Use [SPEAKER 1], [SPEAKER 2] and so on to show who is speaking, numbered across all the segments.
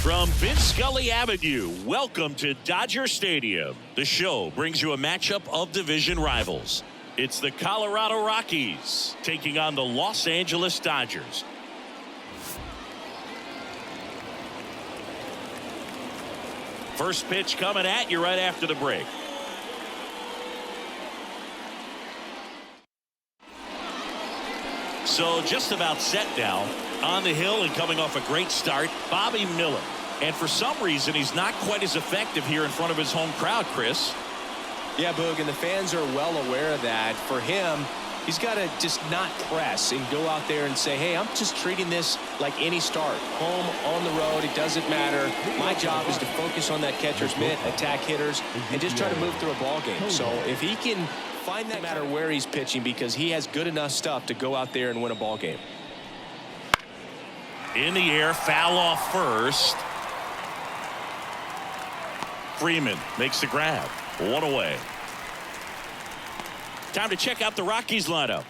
[SPEAKER 1] From Vince Scully Avenue, welcome to Dodger Stadium. The show brings you a matchup of division rivals. It's the Colorado Rockies taking on the Los Angeles Dodgers. First pitch coming at you right after the break. So just about set now on the hill and coming off a great start, Bobby Miller. And for some reason, he's not quite as effective here in front of his home crowd, Chris.
[SPEAKER 2] Yeah, Boog, and the fans are well aware of that. For him, he's got to just not press and go out there and say, hey, I'm just treating this like any start. Home, on the road, it doesn't matter. My job is to focus on that catcher's mitt, attack hitters, and just try to move through a ball game. So if he can find that, no matter where he's pitching, because he has good enough stuff to go out there and win a ball game.
[SPEAKER 1] In the air, foul off first. Freeman makes the grab. One away. Time to check out the Rockies lineup.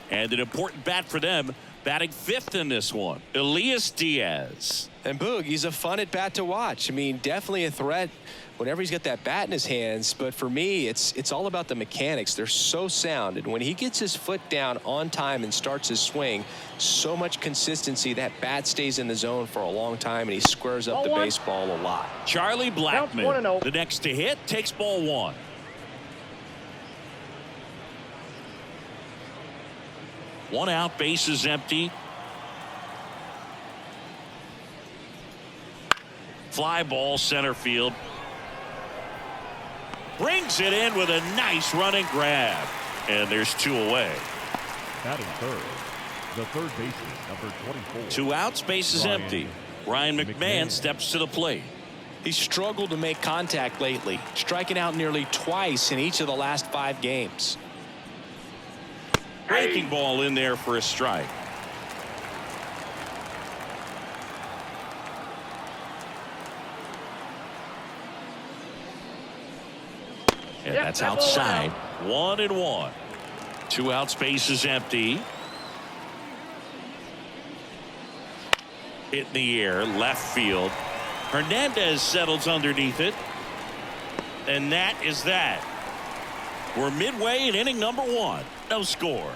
[SPEAKER 1] And an important bat for them, batting fifth in this one, Elias Diaz.
[SPEAKER 2] And Boog, he's a fun at bat to watch. I mean, definitely a threat whenever he's got that bat in his hands. But for me, it's all about the mechanics. They're so sound. And when he gets his foot down on time and starts his swing, so much consistency, that bat stays in the zone for a long time, and he squares up the baseball a lot.
[SPEAKER 1] Charlie Blackmon, the next to hit, takes ball one. One out, bases empty. Fly ball center field. Brings it in with a nice running grab. And there's two away.
[SPEAKER 3] Batting third, the third baseman, number 24.
[SPEAKER 1] Two outs, bases empty. Ryan McMahon steps to the plate.
[SPEAKER 2] He's struggled to make contact lately, striking out nearly twice in each of the last 5 games.
[SPEAKER 1] Breaking ball in there for a strike. And that's outside. 1-1. Two outs, bases empty. Hit in the air, left field. Hernandez settles underneath it. And that is that. We're midway in inning number 1. No score.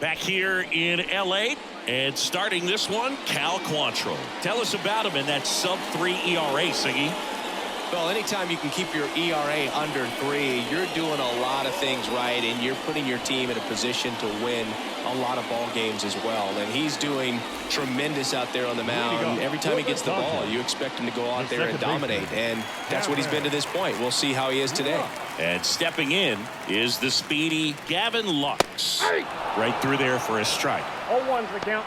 [SPEAKER 1] Back here in L.A. and starting this one, Cal Quantrill. Tell us about him in that sub-3 ERA, Siggy.
[SPEAKER 2] Well, anytime you can keep your ERA under 3, you're doing a lot of things right, and you're putting your team in a position to win a lot of ball games as well. And he's doing tremendous out there on the mound. Every time he gets the ball, you expect him to go out there and dominate, and that's what he's been to this point. We'll see how he is today.
[SPEAKER 1] And stepping in is the speedy Gavin Lux. Right through there for a strike.
[SPEAKER 4] 0-1's the count.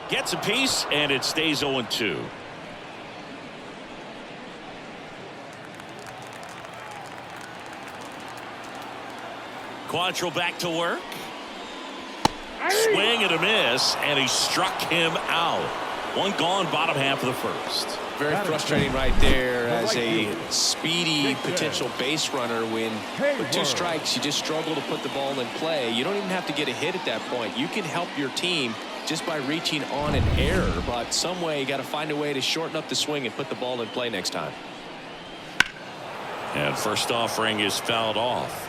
[SPEAKER 1] Gets a piece, and it stays 0-2. Quantrill back to work. Swing and a miss, and he struck him out. One gone, bottom half of the first.
[SPEAKER 2] Very frustrating right there as a speedy potential base runner. When with 2 strikes, you just struggle to put the ball in play. You don't even have to get a hit at that point. You can help your team just by reaching on an error, but some way you got to find a way to shorten up the swing and put the ball in play next time.
[SPEAKER 1] And first offering is fouled off.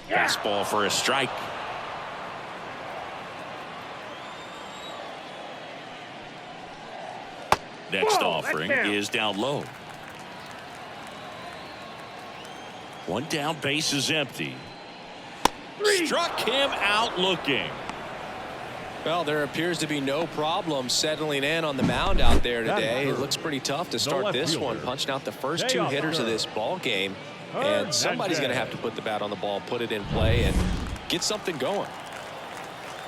[SPEAKER 1] Fastball for a strike. Next offering is down low. One down, base is empty. Struck him out looking.
[SPEAKER 2] Well, there appears to be no problem settling in on the mound out there today. It looks pretty tough to start this one, punching out the first two hitters of this ball game. And somebody's going to have to put the bat on the ball, put it in play, and get something going.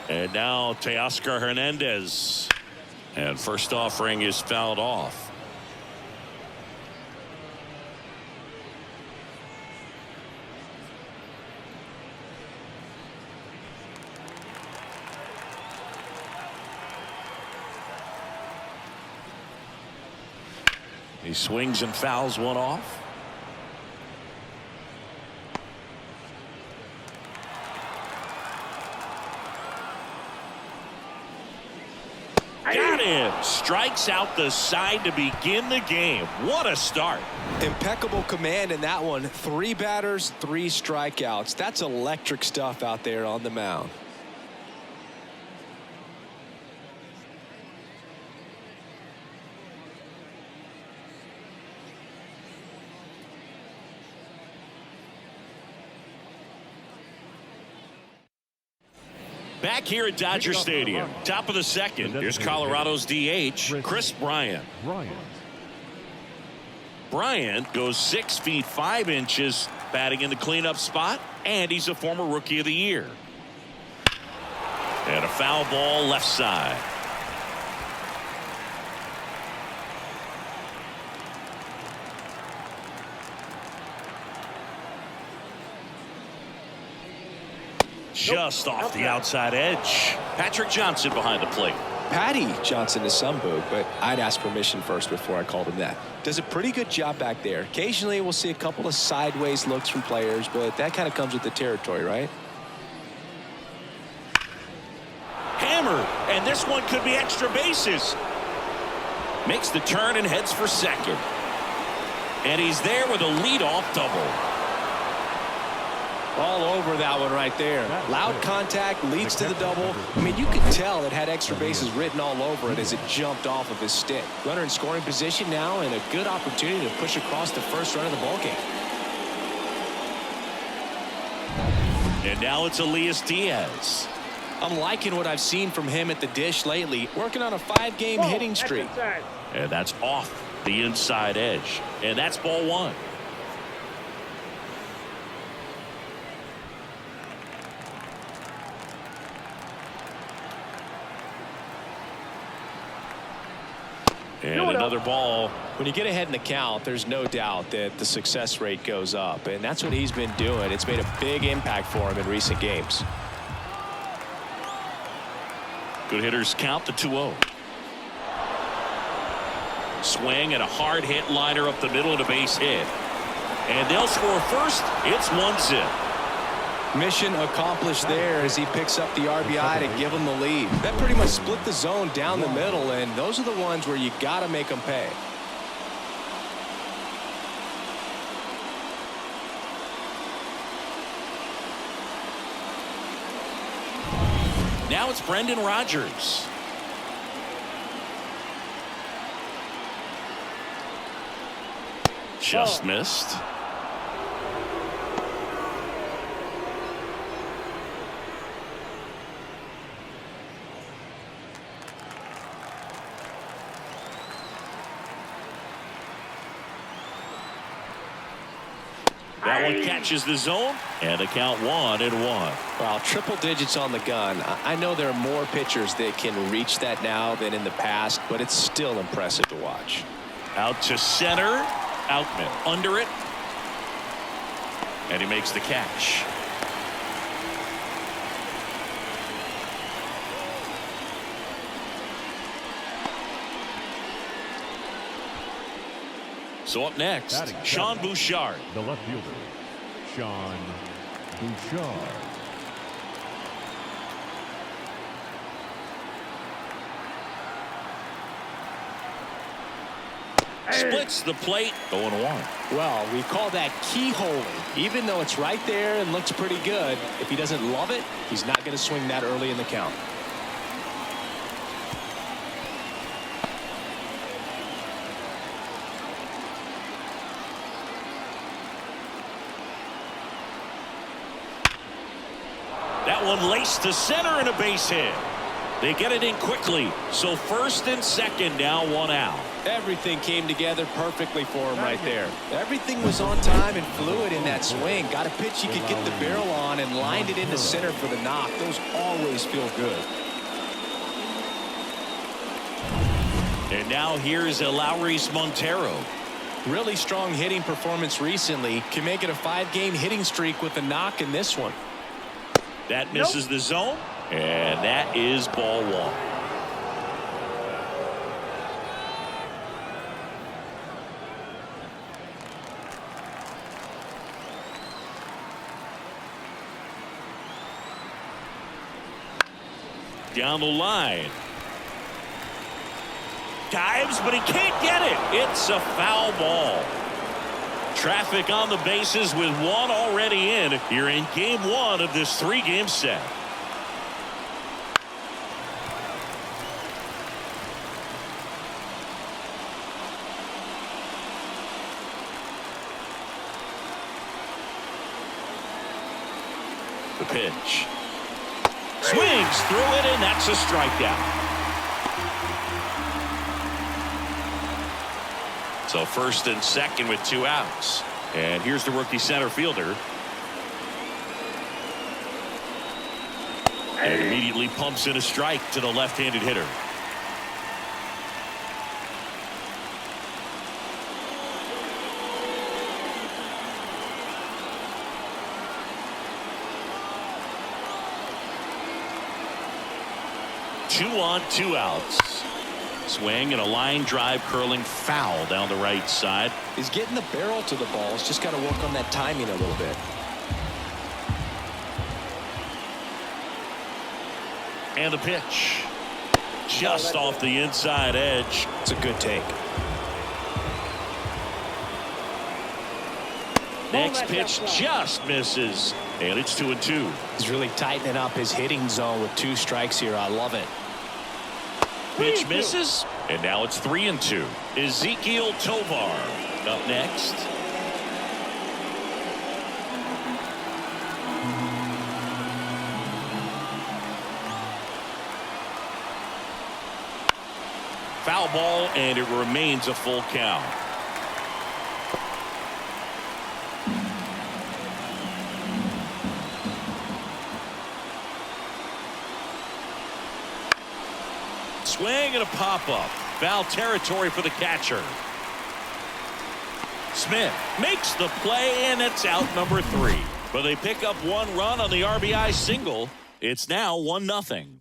[SPEAKER 1] And now Teoscar Hernandez. And first offering is fouled off. He swings and fouls one off. Got him. Strikes out the side to begin the game. What a start.
[SPEAKER 2] Impeccable command in that one. 3 batters, 3 strikeouts. That's electric stuff out there on the mound.
[SPEAKER 1] Back here at Dodger Stadium, top of the second. Here's Colorado's DH, Chris Bryant. Bryant goes 6 feet 5 inches, batting in the cleanup spot, and he's a former Rookie of the Year. And a foul ball left side. Just off the outside edge. Patrick Johnson behind the plate.
[SPEAKER 2] Patty Johnson to some boog, but I'd ask permission first before I called him that. Does a pretty good job back there. Occasionally we'll see a couple of sideways looks from players, but that kind of comes with the territory, right?
[SPEAKER 1] Hammered, and this one could be extra bases. Makes the turn and heads for second. And he's there with a leadoff double.
[SPEAKER 2] All over that one right there. Loud contact leads to the double. I mean, you could tell it had extra bases written all over it as it jumped off of his stick. Runner in scoring position now, and a good opportunity to push across the first run of the ball game.
[SPEAKER 1] And now it's Elias Diaz.
[SPEAKER 2] I'm liking what I've seen from him at the dish lately, working on a 5-game hitting streak.
[SPEAKER 1] And that's off the inside edge. And that's ball 1. And another ball.
[SPEAKER 2] When you get ahead in the count, there's no doubt that the success rate goes up, and that's what he's been doing. It's made a big impact for him in recent games.
[SPEAKER 1] Good hitters count the 2-0. Swing and a hard hit liner up the middle and a base hit. And they'll score first. It's 1-0.
[SPEAKER 2] Mission accomplished there as he picks up the RBI to give him the lead. That pretty much split the zone down the middle, and those are the ones where you got to make them pay.
[SPEAKER 1] Now it's Brendan Rodgers. Just missed. That one catches the zone, and the count 1-1.
[SPEAKER 2] Well, triple digits on the gun. I know there are more pitchers that can reach that now than in the past, but it's still impressive to watch.
[SPEAKER 1] Out to center. Outman under it. And he makes the catch. So up next, Sean Bouchard.
[SPEAKER 3] The left fielder, Sean Bouchard.
[SPEAKER 1] Splits the plate, going 1.
[SPEAKER 2] Well, we call that keyholing. Even though it's right there and looks pretty good, if he doesn't love it, he's not going to swing that early in the count.
[SPEAKER 1] That one laced to center and a base hit. They get it in quickly. So first and second, now one out.
[SPEAKER 2] Everything came together perfectly for him right there. Everything was on time and fluid in that swing. Got a pitch he could get the barrel on and lined it into center for the knock. Those always feel good.
[SPEAKER 1] And now here's Eleuris Montero.
[SPEAKER 2] Really strong hitting performance recently. Can make it a 5-game hitting streak with a knock in this one.
[SPEAKER 1] That misses the zone, and that is ball one. Down the line. Dives, but he can't get it. It's a foul ball. Traffic on the bases with one already in here in game one of this 3-game set. The pitch. Swings through it, and that's a strikeout. So first and second with 2 outs. And here's the rookie center fielder. And immediately pumps in a strike to the left-handed hitter. Two on, 2 outs. Swing and a line drive curling foul down the right side.
[SPEAKER 2] He's getting the barrel to the ball. He's just got to work on that timing a little bit.
[SPEAKER 1] And the pitch. Just off the inside edge.
[SPEAKER 2] It's a good take.
[SPEAKER 1] Next pitch just misses. And it's 2-2.
[SPEAKER 2] He's really tightening up his hitting zone with 2 strikes here. I love it.
[SPEAKER 1] Pitch misses, and now it's 3-2. Ezekiel Tovar up next. Foul ball, and it remains a full count. Swing and a pop-up. Foul territory for the catcher. Smith makes the play, and it's out number 3. But they pick up 1 run on the RBI single. It's now 1-0.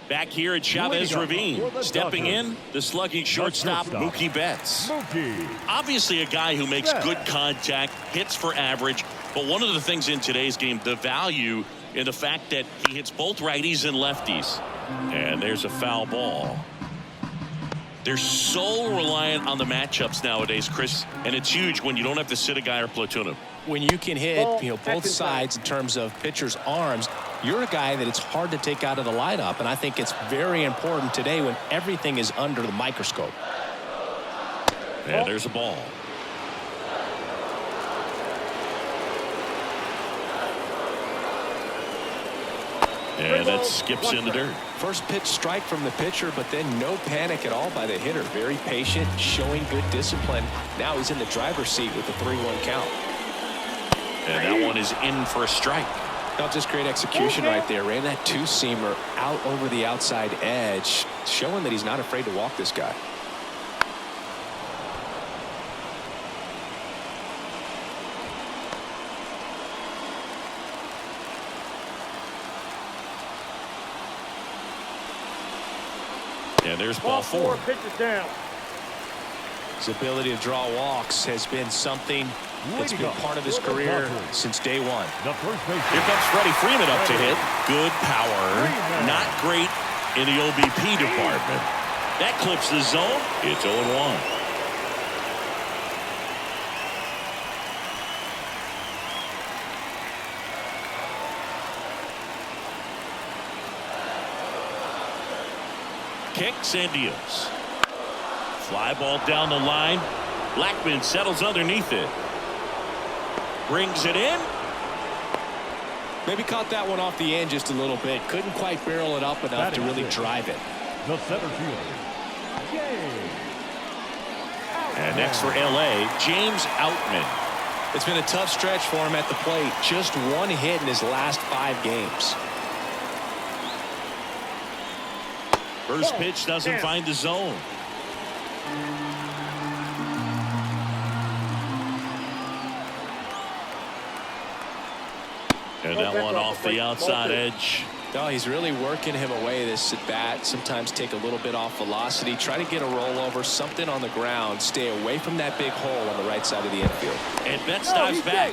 [SPEAKER 1] Back here at Chavez Ravine, stepping in, the slugging shortstop Mookie Betts. Obviously a guy who makes good contact, hits for average, but one of the things in today's game, the value in the fact that he hits both righties and lefties. And there's a foul ball. They're so reliant on the matchups nowadays, Chris, and it's huge when you don't have to sit a guy or platoon him.
[SPEAKER 2] When you can hit both sides in terms of pitchers' arms, you're a guy that it's hard to take out of the lineup, and I think it's very important today when everything is under the microscope.
[SPEAKER 1] And there's a ball. And that skips in the dirt.
[SPEAKER 2] First pitch strike from the pitcher, but then no panic at all by the hitter. Very patient, showing good discipline. Now he's in the driver's seat with the 3-1 count.
[SPEAKER 1] And that one is in for a strike.
[SPEAKER 2] Not just great execution right there. Ran that 2-seamer out over the outside edge, showing that he's not afraid to walk this guy.
[SPEAKER 1] And there's ball 4.
[SPEAKER 4] Pitches down.
[SPEAKER 2] His ability to draw walks has been something that's been part of his career since day one.
[SPEAKER 1] Here comes Freddie Freeman up to hit. Good power. Not great in the OBP department. That clips the zone. It's 0-1. Kicks and deals. Fly ball down the line. Blackman settles underneath it. Brings it in.
[SPEAKER 2] Maybe caught that one off the end just a little bit. Couldn't quite barrel it up enough to really drive it.
[SPEAKER 3] The center fielder, James.
[SPEAKER 1] And next for LA, James Outman.
[SPEAKER 2] It's been a tough stretch for him at the plate. Just one hit in his last 5 games.
[SPEAKER 1] First pitch doesn't find the zone. And that one off the outside edge.
[SPEAKER 2] No, he's really working him away this at bat. Sometimes take a little bit off velocity. Try to get a rollover, something on the ground. Stay away from that big hole on the right side of the infield.
[SPEAKER 1] And Betts dives back.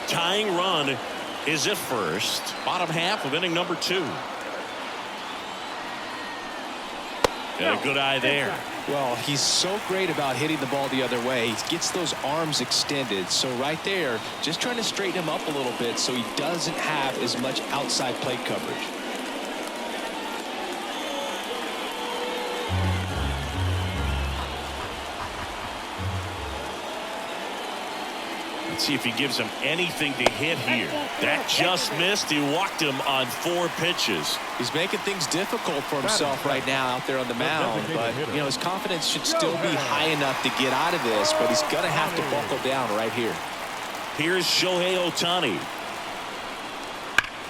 [SPEAKER 1] Tying run is at first. Bottom half of inning number 2. And a good eye there.
[SPEAKER 2] Well, he's so great about hitting the ball the other way. He gets those arms extended. So right there, just trying to straighten him up a little bit so he doesn't have as much outside plate coverage.
[SPEAKER 1] Let's see if he gives him anything to hit here. That just missed. He walked him on 4 pitches.
[SPEAKER 2] He's making things difficult for himself right now out there on the mound, but you know his confidence should still be high enough to get out of this, but he's going to have to buckle down right here.
[SPEAKER 1] Here's Shohei Ohtani.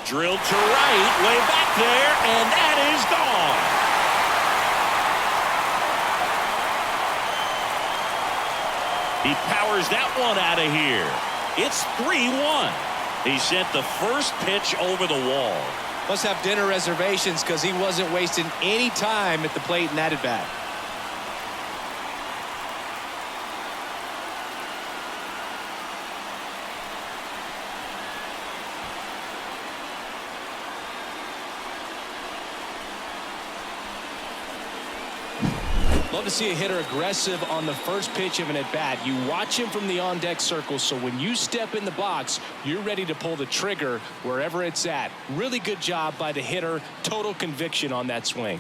[SPEAKER 1] Drilled to right, way back there, and that is gone. He powers that one out of here. It's 3-1. He sent the first pitch over the wall.
[SPEAKER 2] Must have dinner reservations because he wasn't wasting any time at the plate in that at bat. Love to see a hitter aggressive on the first pitch of an at-bat. You watch him from the on-deck circle, so when you step in the box, you're ready to pull the trigger wherever it's at. Really good job by the hitter. Total conviction on that swing.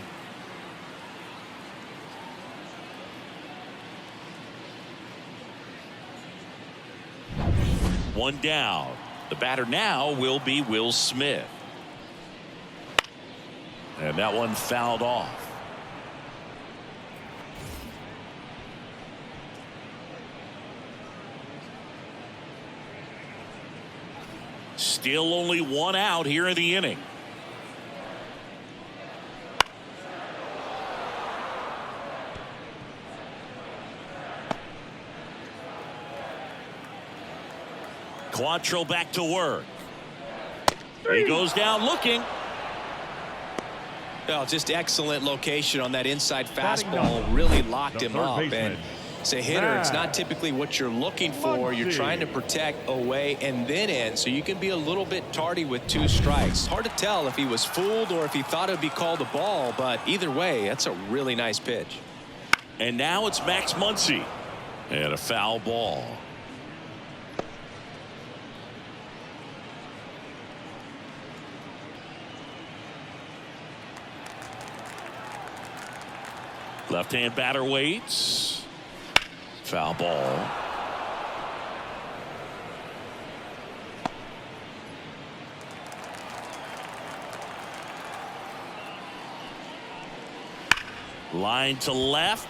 [SPEAKER 1] One down. The batter now will be Will Smith. And that one fouled off. Still only 1 out here in the inning. Quantrill back to work. He goes down looking.
[SPEAKER 2] Well, just excellent location on that inside fastball. Really locked him up. And as a hitter, it's not typically what you're looking for. You're trying to protect away and then in, so you can be a little bit tardy with 2 strikes. Hard to tell if he was fooled or if he thought it would be called a ball, but either way, that's a really nice pitch.
[SPEAKER 1] And now it's Max Muncy. And a foul ball. Left-hand batter waits. Foul ball. Line to left.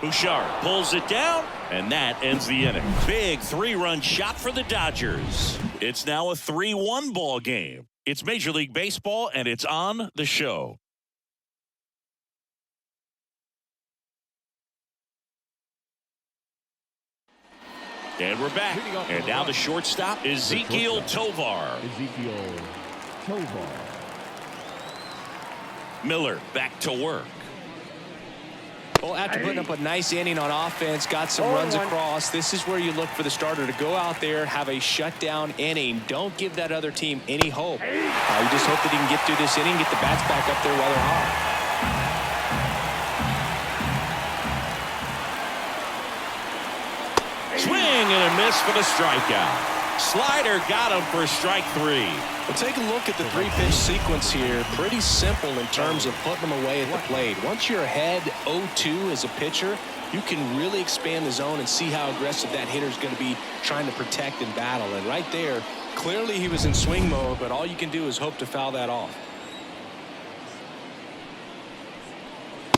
[SPEAKER 1] Bouchard pulls it down, and that ends the inning. Big 3-run shot for the Dodgers. It's now a 3-1 ball game. It's Major League Baseball, and it's on the show. And we're back. And now the shortstop, Ezequiel Tovar. Miller back to work.
[SPEAKER 2] Well, after putting up a nice inning on offense, got some runs across, this is where you look for the starter to go out there, have a shutdown inning. Don't give that other team any hope. You just hope that he can get through this inning, get the bats back up there while they're hot. Swing and a miss for the strikeout.
[SPEAKER 1] Slider got him for strike 3.
[SPEAKER 2] Well, take a look at the 3-pitch sequence here. Pretty simple in terms of putting them away at the plate. Once you're ahead 0-2 as a pitcher, you can really expand the zone and see how aggressive that hitter is going to be trying to protect and battle. And right there, clearly he was in swing mode, but all you can do is hope to foul that off.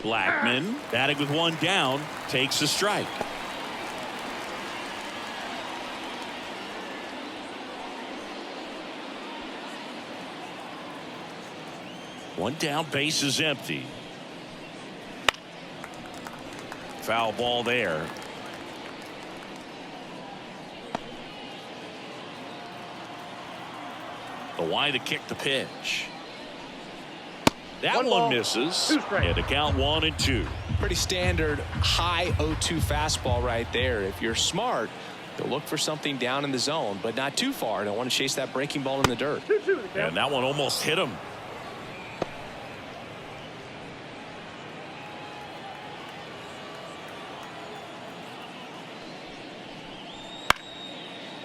[SPEAKER 1] Blackman, batting with 1 down, takes a strike. One down, base is empty. Foul ball there. The wide to kick the pitch. That one misses. And a count 1-2.
[SPEAKER 2] Pretty standard high 0-2 fastball right there. If you're smart, you'll look for something down in the zone, but not too far. Don't want to chase that breaking ball in the dirt.
[SPEAKER 1] And that one almost hit him.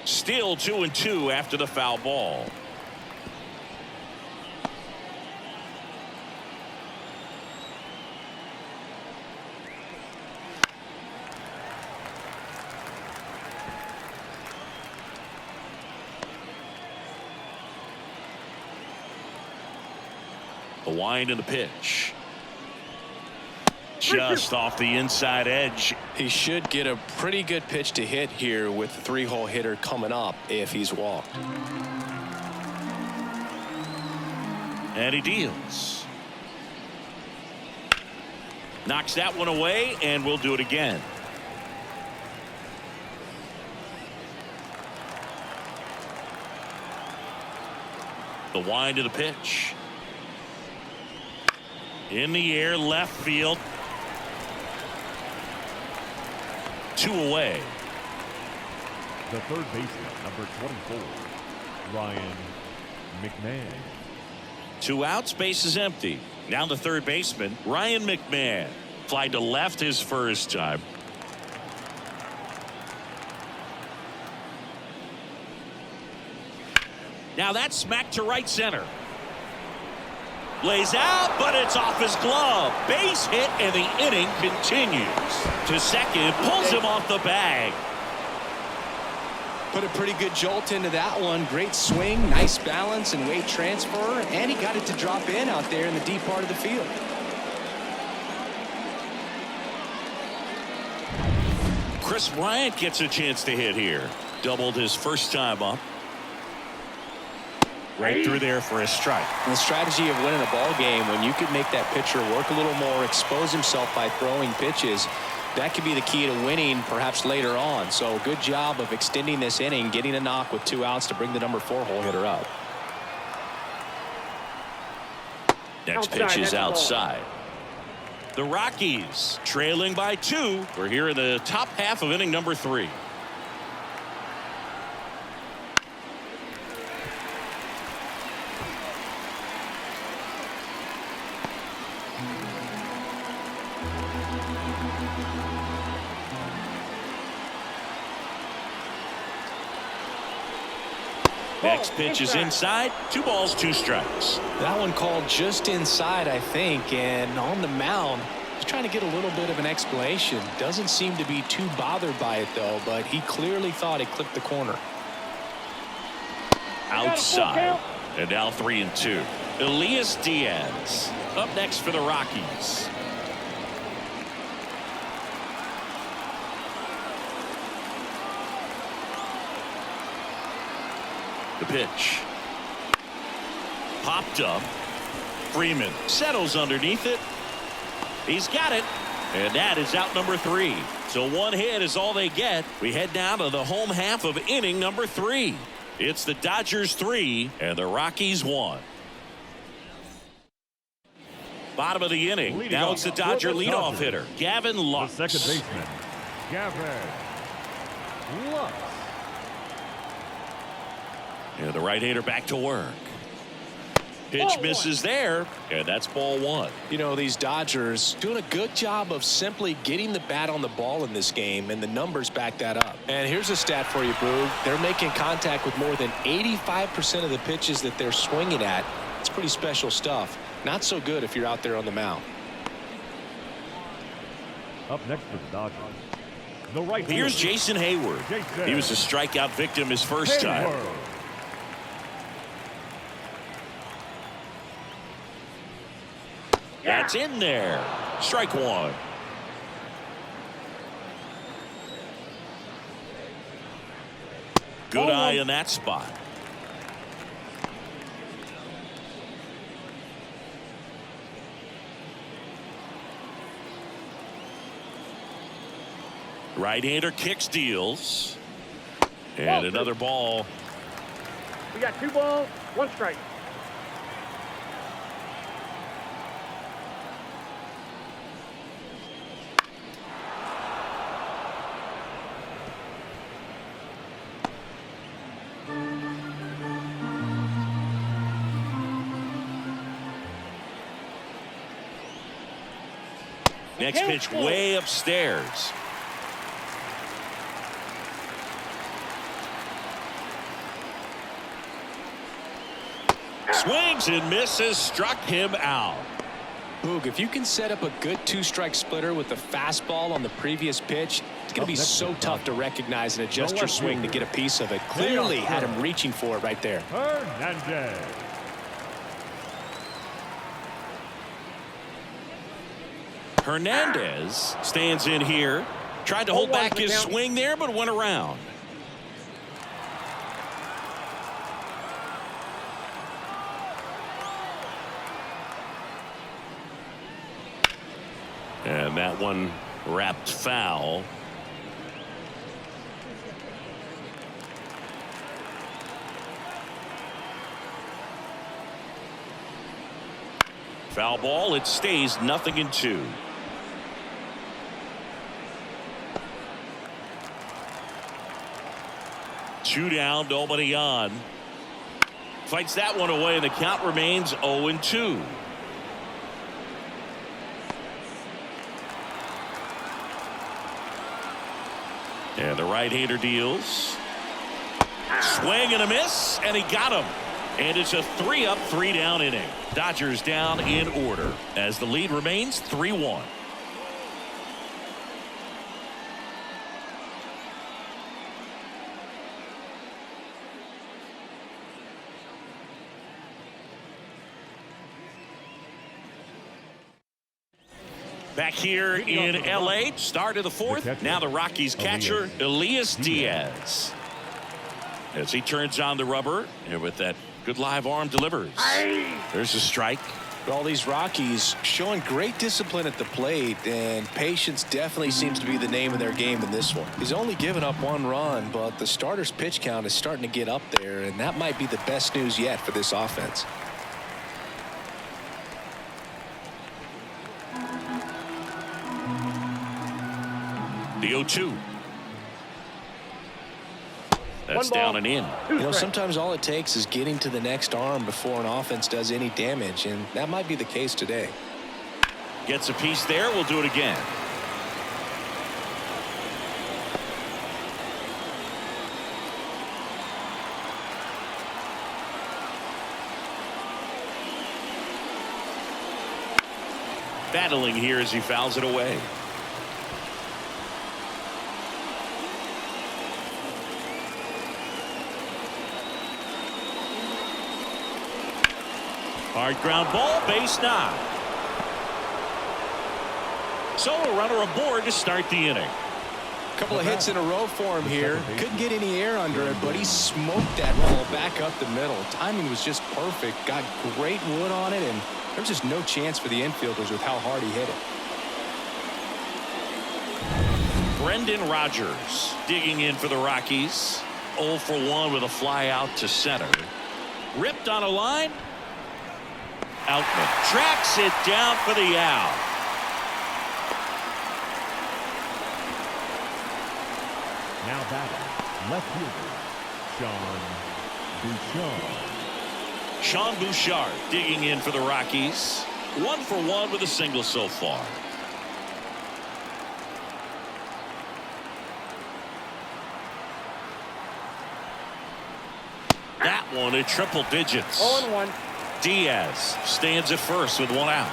[SPEAKER 1] Still 2-2 after the foul ball. The wind and the pitch. Just off the inside edge.
[SPEAKER 2] He should get a pretty good pitch to hit here with the 3-hole hitter coming up if he's walked.
[SPEAKER 1] And he deals. Knocks that one away, and we'll do it again. The wind of the pitch. In the air, left field. 2 away.
[SPEAKER 3] The third baseman, number 24, Ryan McMahon.
[SPEAKER 1] 2 outs, base is empty. Now the third baseman, Ryan McMahon. Fly to left his first time. Now that's smacked to right center. Lays out, but it's off his glove. Base hit, and the inning continues. To second, pulls him off the bag.
[SPEAKER 2] Put a pretty good jolt into that one. Great swing, nice balance and weight transfer, and he got it to drop in out there in the deep part of the field.
[SPEAKER 1] Chris Bryant gets a chance to hit here. Doubled his first time up. Right through there for a strike.
[SPEAKER 2] And the strategy of winning a ball game, when you can make that pitcher work a little more, expose himself by throwing pitches, that could be the key to winning perhaps later on. So good job of extending this inning, getting a knock with 2 outs to bring the number 4-hole hitter up.
[SPEAKER 1] Next pitch is outside. The Rockies trailing by 2. We're here in the top half of inning number 3. Next pitch is inside. 2 balls, 2 strikes.
[SPEAKER 2] That one called just inside, I think, and on the mound, he's trying to get a little bit of an explanation. Doesn't seem to be too bothered by it, though, but he clearly thought it clipped the corner.
[SPEAKER 1] Outside. And now 3-2. Elias Diaz up next for the Rockies. The pitch. Popped up. Freeman settles underneath it. He's got it. And that is out number 3. So 1 hit is all they get. We head down to the home half of inning number 3. It's the Dodgers 3 and the Rockies 1. Bottom of the inning.
[SPEAKER 3] Leading
[SPEAKER 1] now
[SPEAKER 3] off
[SPEAKER 1] it's the Dodger
[SPEAKER 3] for the
[SPEAKER 1] leadoff
[SPEAKER 3] Dodgers,
[SPEAKER 1] hitter, Gavin Lux.
[SPEAKER 3] The second baseman, Gavin Lux.
[SPEAKER 1] And the right-hander back to work. Pitch misses there, and that's ball one.
[SPEAKER 2] You know, these Dodgers doing a good job of simply getting the bat on the ball in this game, and the numbers back that up. And here's a stat for you, Boog. They're making contact with more than 85% of the pitches that they're swinging at. It's pretty special stuff. Not so good if you're out there on the mound.
[SPEAKER 3] Up next for the Dodgers, the right
[SPEAKER 1] Here's
[SPEAKER 3] fielder,
[SPEAKER 1] Jason Hayward. He was a strikeout victim his first time.
[SPEAKER 3] Hayward.
[SPEAKER 1] That's in there. Strike one. Good eye in that spot. Right-hander kicks, deals. And another ball.
[SPEAKER 4] We got 2 balls, 1 strike.
[SPEAKER 1] Next pitch way upstairs. Swings and misses, struck him out.
[SPEAKER 2] Boog, if you can set up a good 2-strike splitter with the fastball on the previous pitch, it's going to be so tough to recognize and adjust your swing to get a piece of it. Clearly had him reaching for it right there.
[SPEAKER 3] Hernandez.
[SPEAKER 1] Hernandez stands in here. Tried to hold back his swing there, but went around. And that one wrapped foul. Foul ball. It stays 0-2. Two down, nobody on. Fights that one away, and the count remains 0-2. And the right-hander deals. Swing and a miss, and he got him. And it's a 3-up, 3-down inning. Dodgers down in order as the lead remains 3-1. Back here in L.A., start of the fourth. Now the Rockies catcher, Elias Diaz. As he turns on the rubber, and with that good live arm delivers. There's a strike.
[SPEAKER 2] All these Rockies showing great discipline at the plate, and patience definitely seems to be the name of their game in this one. He's only given up 1 run, but the starter's pitch count is starting to get up there, and that might be the best news yet for this offense.
[SPEAKER 1] The 0-2. That's down and in.
[SPEAKER 2] You know, sometimes all it takes is getting to the next arm before an offense does any damage, and that might be the case today.
[SPEAKER 1] Gets a piece there. We'll do it again. Battling here as he fouls it away. Hard ground ball, base knock. So a runner aboard to start the inning.
[SPEAKER 2] A couple of hits in a row for him here. Couldn't get any air under it, but he smoked that ball back up the middle. Timing was just perfect. Got great wood on it, and there was just no chance for the infielders with how hard he hit it.
[SPEAKER 1] Brendan Rodgers digging in for the Rockies. 0 for 1 with a fly out to center. Ripped on a line. Outman tracks it down for the out.
[SPEAKER 3] Now batting, left fielder, Sean Duchamp.
[SPEAKER 1] Sean Bouchard digging in for the Rockies. 1 for 1 with a single so far. That one at triple digits.
[SPEAKER 4] 0-1.
[SPEAKER 1] Diaz stands at first with 1 out.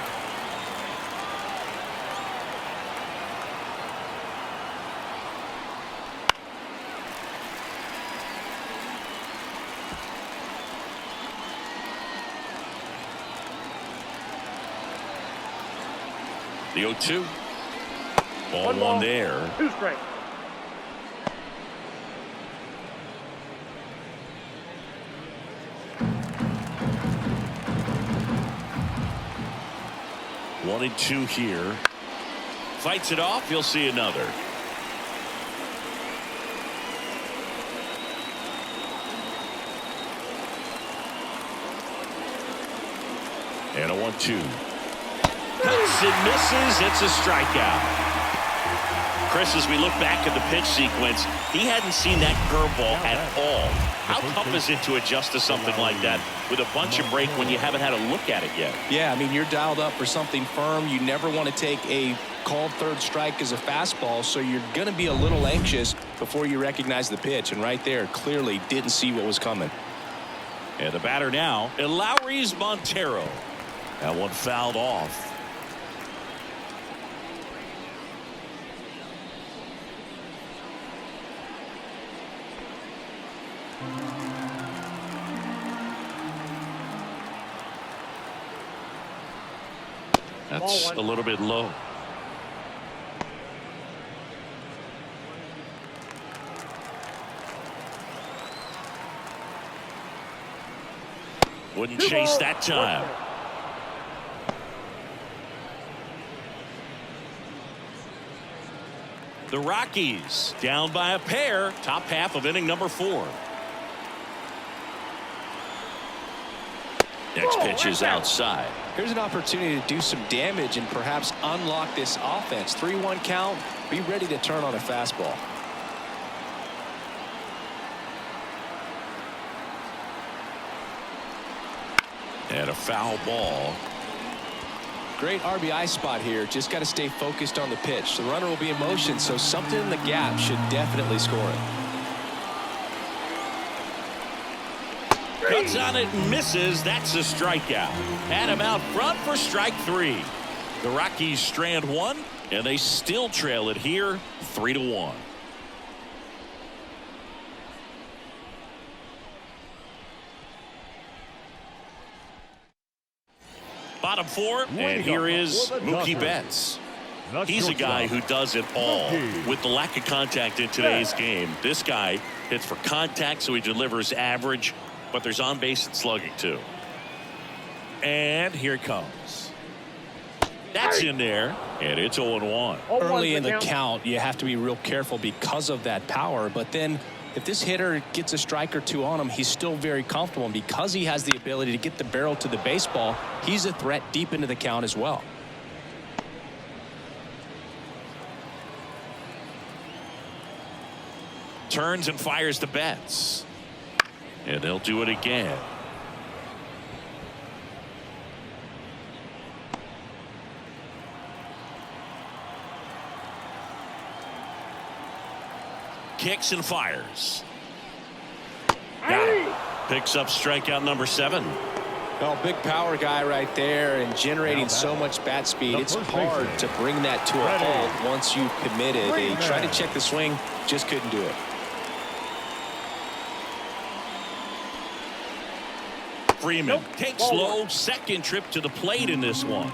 [SPEAKER 1] The 0-2. Ball 1 there.
[SPEAKER 4] 2 strikes.
[SPEAKER 1] One and 2 here. Fights it off. You'll see another. And a 1-2. Cuts and misses. It's a strikeout. Chris, as we look back at the pitch sequence, he hadn't seen that curveball at all. How tough is it to adjust to something like that with a bunch of break when you haven't had a look at it yet?
[SPEAKER 2] Yeah, I mean, you're dialed up for something firm. You never want to take a called third strike as a fastball, so you're going to be a little anxious before you recognize the pitch. And right there, clearly didn't see what was coming.
[SPEAKER 1] And the batter now, Lowry's Montero. That one fouled off. That's a little bit low. Wouldn't chase that time. The Rockies down by a pair. Top half of inning number 4. Next pitch is outside.
[SPEAKER 2] Here's an opportunity to do some damage and perhaps unlock this offense. 3-1 count. Be ready to turn on a fastball.
[SPEAKER 1] And a foul ball.
[SPEAKER 2] Great RBI spot here. Just got to stay focused on the pitch. The runner will be in motion, so something in the gap should definitely score it.
[SPEAKER 1] Cuts on it and misses. That's a strikeout. Adam out front for strike 3. The Rockies strand 1, and they still trail it here 3-1. Bottom 4, and here is Mookie Betts. He's a guy who does it all. With the lack of contact in today's game, this guy hits for contact, so he delivers average, but there's on base and slugging too. And here it comes. That's in there, and it's 0-1.
[SPEAKER 2] Early in the count, you have to be real careful because of that power, but then if this hitter gets a strike or 2 on him, he's still very comfortable, and because he has the ability to get the barrel to the baseball, he's a threat deep into the count as well.
[SPEAKER 1] Turns and fires the Betts, and they'll do it again. Kicks and fires. Got it. Picks up strikeout number 7.
[SPEAKER 2] Well, big power guy right there and generating so much bat speed. It's hard to bring that to a halt once you've committed. They tried to check the swing, just couldn't do it.
[SPEAKER 1] Freeman takes slow second trip to the plate in this one.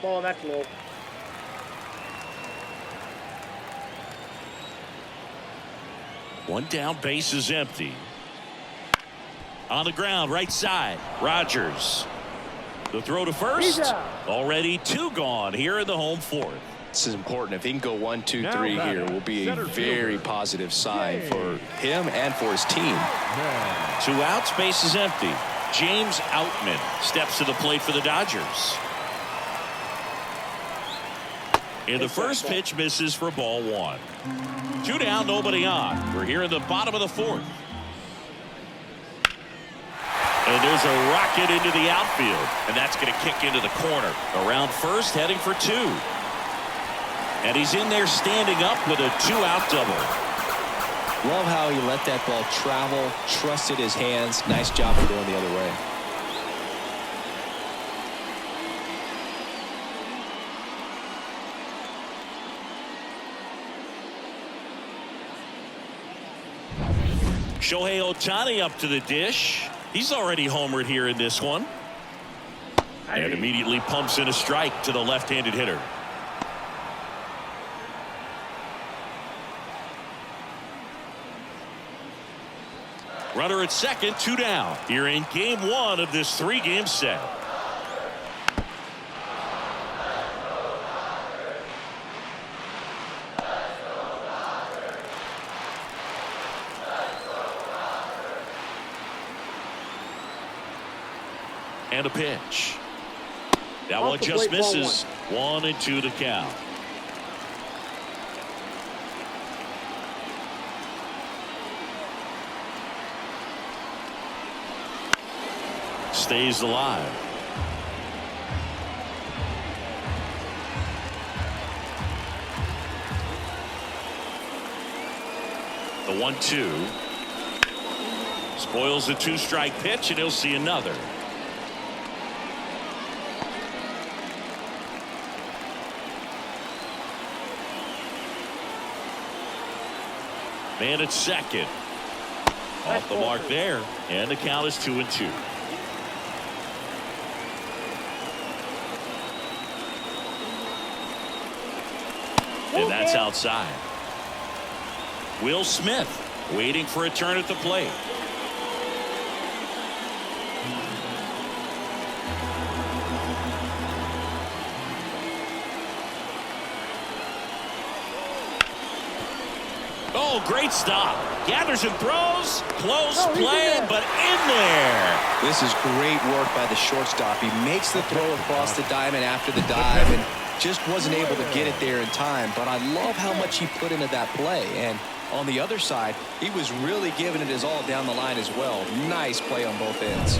[SPEAKER 4] Ball, that's low.
[SPEAKER 1] One down, base is empty. On the ground, right side, Rogers. The throw to first. Already 2 gone here in the home 4th.
[SPEAKER 2] This is important. If he can go 1, 2, 3 here, will be a very positive sign for him and for his team.
[SPEAKER 1] 2 outs, base is empty. James Outman steps to the plate for the Dodgers. And the first pitch misses for ball one. 2 down, nobody on. We're here in the bottom of the fourth. And there's a rocket into the outfield. And that's going to kick into the corner. Around first, heading for 2. And he's in there standing up with a 2-out double.
[SPEAKER 2] Love how he let that ball travel, trusted his hands. Nice job for going the other way.
[SPEAKER 1] Shohei Ohtani up to the dish. He's already homered here in this one. And immediately pumps in a strike to the left-handed hitter. Runner at second, 2 down. Here in game 1 of this 3-game set. And a pitch. That one just misses. 1-2 to count. Stays alive. The 1-2 spoils the 2-strike pitch, and he'll see another. Man at second. Off the mark there, and the count is 2-2. And that's outside. Will Smith waiting for a turn at the plate. Oh, great stop. Gathers and throws. Close play, but in there.
[SPEAKER 2] This is great work by the shortstop. He makes the throw across the diamond after the dive and just wasn't able to get it there in time. But I love how much he put into that play. And on the other side, he was really giving it his all down the line as well. Nice play on both ends.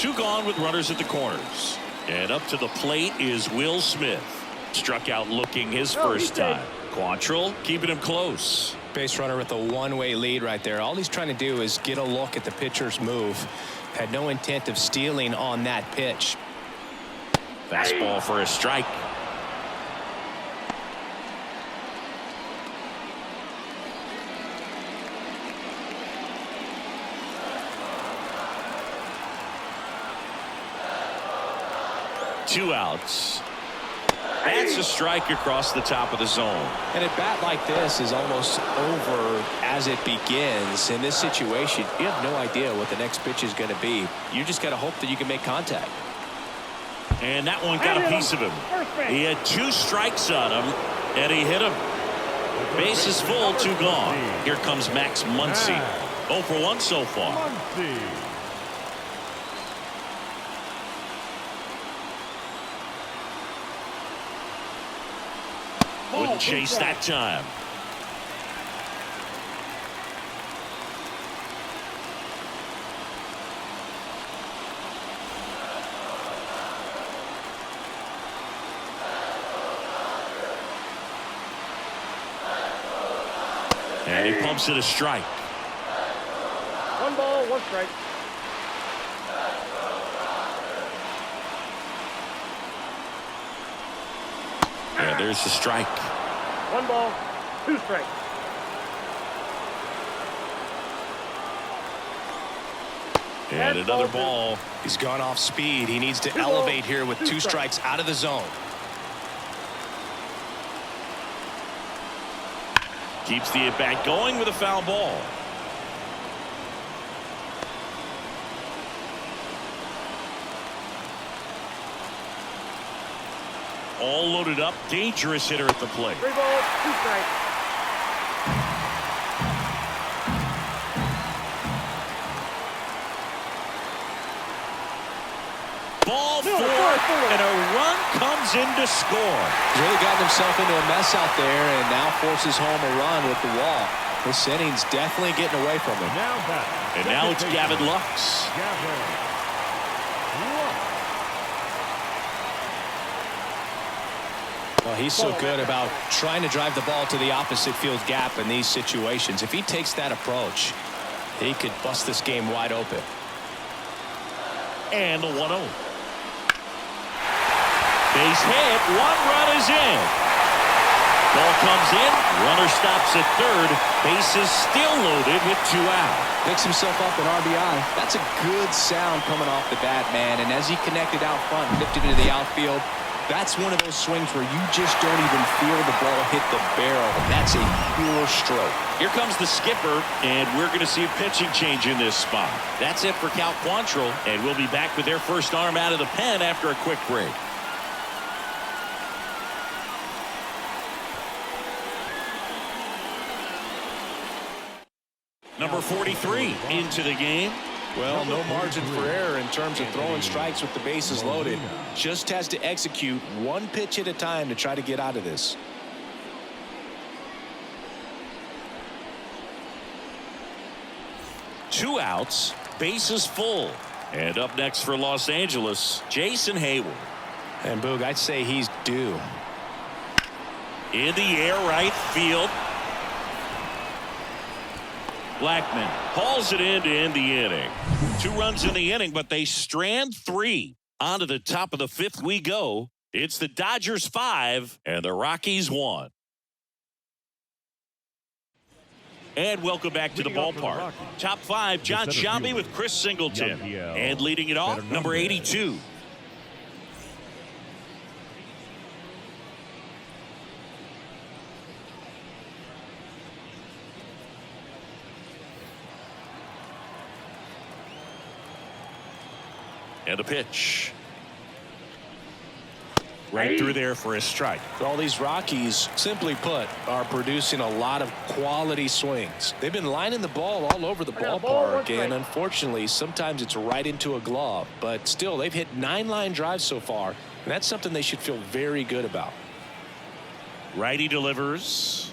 [SPEAKER 1] 2 gone with runners at the corners. And up to the plate is Will Smith. Struck out looking his first time. Quantrill keeping him close.
[SPEAKER 2] Base runner with a one-way lead right there. All he's trying to do is get a look at the pitcher's move. Had no intent of stealing on that pitch.
[SPEAKER 1] Fastball for a strike. Two outs. That's a strike across the top of the zone.
[SPEAKER 2] And a bat like this is almost over as it begins. In this situation, you have no idea what the next pitch is going to be. You just got to hope that you can make contact.
[SPEAKER 1] And that one got a piece of him. He had 2 strikes on him, and he hit him. Bases full, 2 gone. Here comes Max Muncy. 0 for 1 so far. Wouldn't chase that time. And he pumps it a strike.
[SPEAKER 4] 1 ball, 1 strike.
[SPEAKER 1] And there's the strike.
[SPEAKER 4] 1 ball, 2 strikes.
[SPEAKER 1] And another ball.
[SPEAKER 2] He's gone off speed. He needs to elevate here with 2 strikes out of the zone.
[SPEAKER 1] Keeps the at-bat going with a foul ball. All loaded up. Dangerous hitter at the plate.
[SPEAKER 4] 3 balls, 2 strikes.
[SPEAKER 1] Ball four, and a run comes in to score.
[SPEAKER 2] He's really gotten himself into a mess out there and now forces home a run with the wall. This inning's definitely getting away from him.
[SPEAKER 1] And now it's Gavin Lux.
[SPEAKER 2] Well, he's so good about trying to drive the ball to the opposite field gap in these situations. If he takes that approach, he could bust this game wide open.
[SPEAKER 1] And the 1-0. Base hit. One run is in. Ball comes in. Runner stops at third. Base is still loaded with 2 out.
[SPEAKER 2] Picks himself up an RBI. That's a good sound coming off the bat, man. And as he connected out front, lifted into the outfield, that's one of those swings where you just don't even feel the ball hit the barrel. That's a pure stroke.
[SPEAKER 1] Here comes the skipper, and we're going to see a pitching change in this spot. That's it for Cal Quantrill, and we'll be back with their first arm out of the pen after a quick break. Number 43 into the game.
[SPEAKER 2] Well, no margin for error in terms of throwing strikes with the bases loaded. Just has to execute one pitch at a time to try to get out of this.
[SPEAKER 1] Two outs, bases full. And up next for Los Angeles, Jason Hayward.
[SPEAKER 2] And Boog, I'd say he's due.
[SPEAKER 1] In the air, right field. Blackman hauls it in to end the inning. 2 runs in the inning, but they strand 3. On to the top of the 5th we go. It's the Dodgers 5 and the Rockies 1. And welcome back to the ballpark. Top 5, John Sciambi with Chris Singleton. And leading it off, number 82. And a pitch. Right through there for a strike.
[SPEAKER 2] All these Rockies, simply put, are producing a lot of quality swings. They've been lining the ball all over the ballpark, and unfortunately, sometimes it's right into a glove. But still, they've hit 9 line drives so far, and that's something they should feel very good about.
[SPEAKER 1] Righty delivers.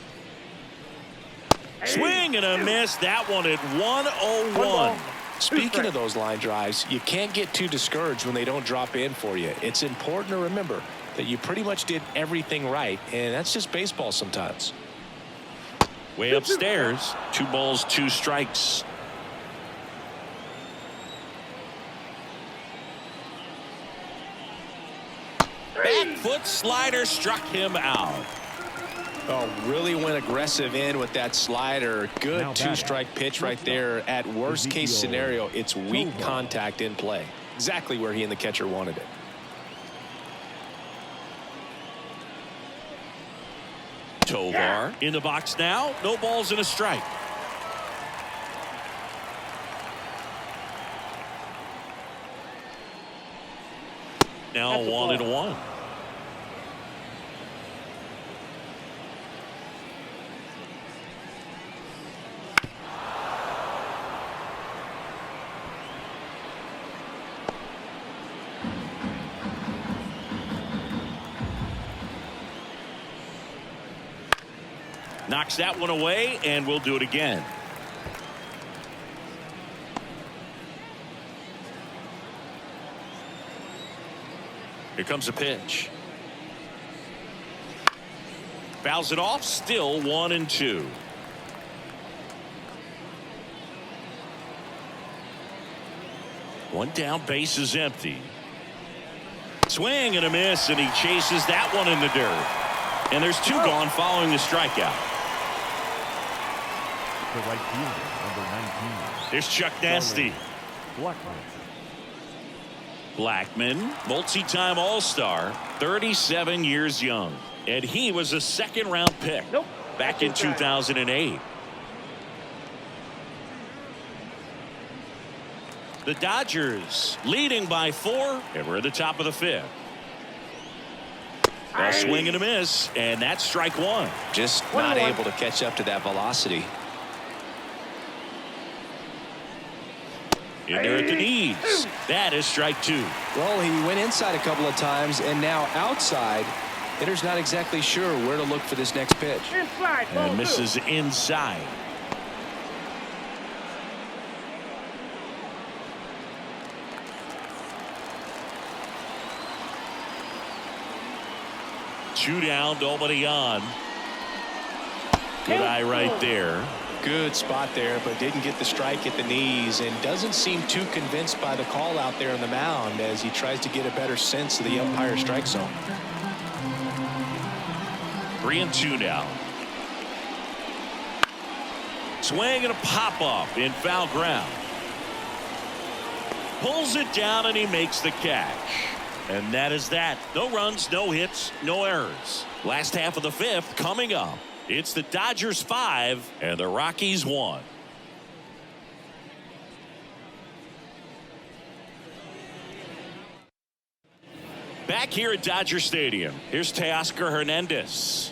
[SPEAKER 1] Swing and a miss. That one at 101.
[SPEAKER 2] Speaking of those line drives, you can't get too discouraged when they don't drop in for you. It's important to remember that you pretty much did everything right, and that's just baseball sometimes.
[SPEAKER 1] Way upstairs, 2 balls, 2 strikes. Back foot slider struck him out.
[SPEAKER 2] Oh, really went aggressive in with that slider. Good 2-strike pitch right there. At worst case scenario, it's weak contact in play. Exactly where he and the catcher wanted it.
[SPEAKER 1] Tovar in the box now. No balls and a strike. Now 1-1. Knocks that one away, and we'll do it again. Here comes a pitch. Fouls it off, still 1-2. One down, base is empty. Swing and a miss, and he chases that one in the dirt. And there's 2 gone following the strikeout.
[SPEAKER 3] The right fielder, number 19.
[SPEAKER 1] Here's Chuck Nasty. Blackman, multi-time All-Star, 37 years young. And he was a 2nd-round pick back in 2008. The Dodgers leading by 4, and we're at the top of the 5th. A swing and a miss, and that's strike 1.
[SPEAKER 2] Just not able to catch up to that velocity.
[SPEAKER 1] In there at the knees. That is strike 2.
[SPEAKER 2] Well, he went inside a couple of times and now outside. Hitter's not exactly sure where to look for this next pitch.
[SPEAKER 4] Inside, ball
[SPEAKER 1] And
[SPEAKER 4] 2.
[SPEAKER 1] misses inside. Two down, nobody on. Good eye right there.
[SPEAKER 2] Good spot there, but didn't get the strike at the knees and doesn't seem too convinced by the call out there on the mound as he tries to get a better sense of the umpire's strike zone.
[SPEAKER 1] 3-2 now. Swing and a pop up in foul ground. Pulls it down and he makes the catch. And that is that. No runs, no hits, no errors. Last half of the 5th coming up. It's the Dodgers 5 and the Rockies 1. Back here at Dodger Stadium, here's Teoscar Hernandez.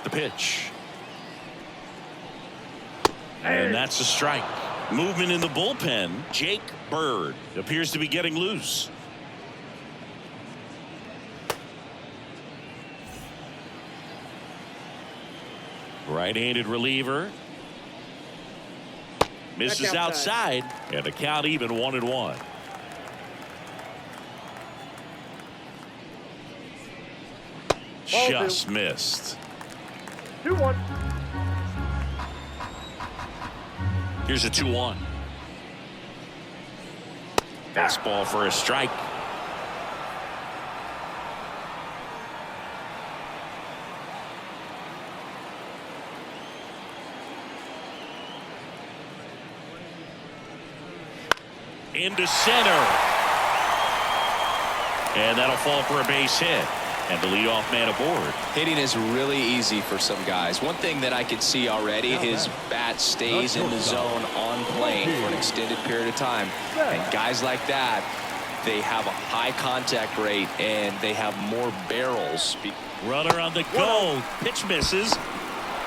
[SPEAKER 1] The pitch. And that's a strike. Movement in the bullpen. Jake Bird appears to be getting loose. Right-handed reliever. Misses outside. And the count even 1-1. Just missed.
[SPEAKER 4] 2-1.
[SPEAKER 1] Here's a 2-1. Fastball for a strike. Into center. And that'll fall for a base hit. And the leadoff man aboard.
[SPEAKER 2] Hitting is really easy for some guys. One thing that I could see already, his bat stays in the zone on plane for an extended period of time. And guys like that, they have a high contact rate and they have more barrels.
[SPEAKER 1] Runner on the go. Pitch misses.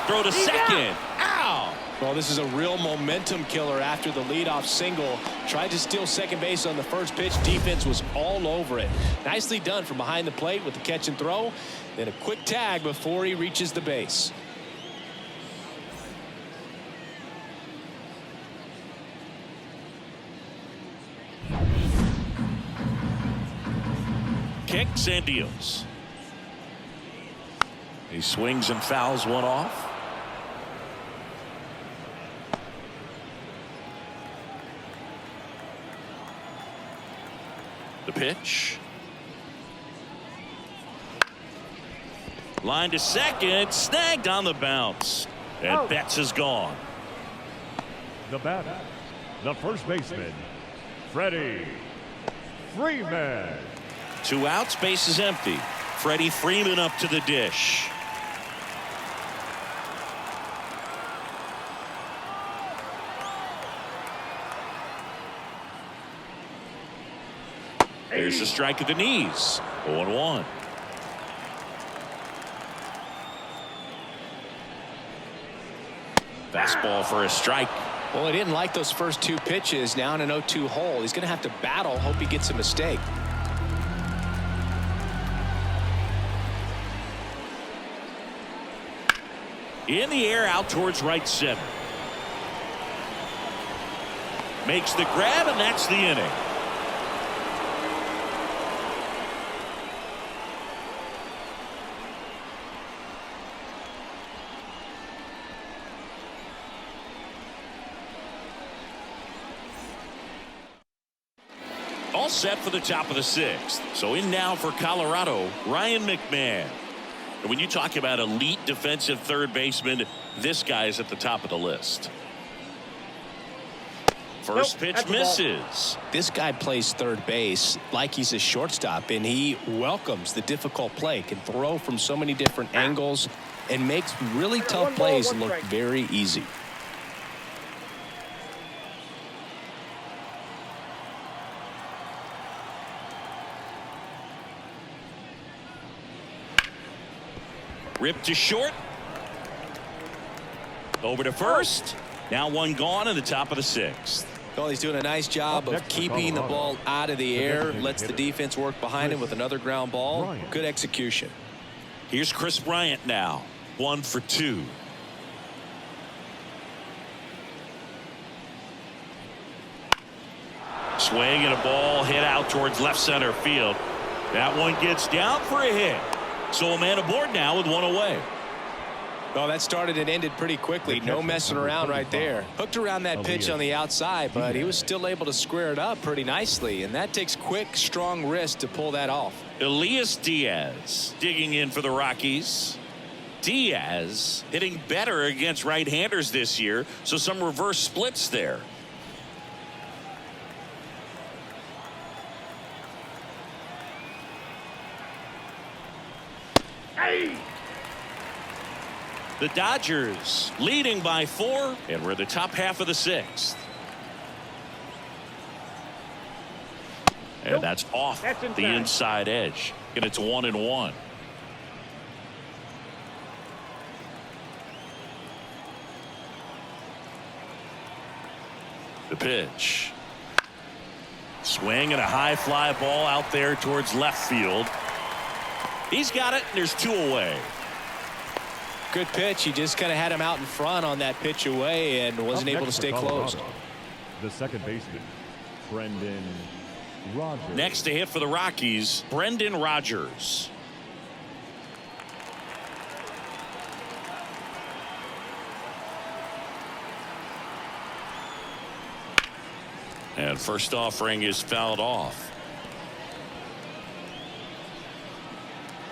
[SPEAKER 1] Throw to second. Ow!
[SPEAKER 2] Well, this is a real momentum killer after the leadoff single. Tried to steal second base on the first pitch. Defense was all over it. Nicely done from behind the plate with the catch and throw. Then a quick tag before he reaches the base.
[SPEAKER 1] Kicks and deals. He swings and fouls one off. The pitch. Line to second. Snagged on the bounce. And Betts is gone.
[SPEAKER 3] The batter, the first baseman, Freddie Freeman.
[SPEAKER 1] 2 outs, base is empty. Freddie Freeman up to the dish. There's a strike at the knees. 0-1. Fastball for a strike.
[SPEAKER 2] Well, he didn't like those first 2 pitches. Now in an 0-2 hole. He's going to have to battle. Hope he gets a mistake.
[SPEAKER 1] In the air out towards right center. Makes the grab, and that's the inning. All set for the top of the 6th. So in now for Colorado, Ryan McMahon. And when you talk about elite defensive third baseman, this guy is at the top of the list. First pitch misses.
[SPEAKER 2] This guy plays third base like he's a shortstop, and he welcomes the difficult play. Can throw from so many different angles and makes really tough plays look very easy.
[SPEAKER 1] Ripped to short. Over to first. Now one gone in the top of the 6th.
[SPEAKER 2] Well, he's doing a nice job of keeping the ball out of the air. Lets the defense work behind him with another ground ball. Good execution.
[SPEAKER 1] Here's Chris Bryant now. 1 for 2. Swing and a ball hit out towards left center field. That one gets down for a hit. So a man aboard now with one away.
[SPEAKER 2] Well, that started and ended pretty quickly. No messing around right there. Hooked around that pitch on the outside, but he was still able to square it up pretty nicely. And that takes quick, strong wrist to pull that off.
[SPEAKER 1] Elias Diaz digging in for the Rockies. Diaz hitting better against right-handers this year, so some reverse splits there.
[SPEAKER 4] Hey!
[SPEAKER 1] The Dodgers leading by 4, and we're in the top half of the 6th. And that's off the inside edge. And it's 1-1. The pitch. Swing and a high fly ball out there towards left field. He's got it, and there's 2 away.
[SPEAKER 2] Good pitch. He just kind of had him out in front on that pitch away and wasn't able to stay close.
[SPEAKER 3] The second baseman, Brendan Rodgers.
[SPEAKER 1] Next to hit for the Rockies, Brendan Rodgers. And first offering is fouled off.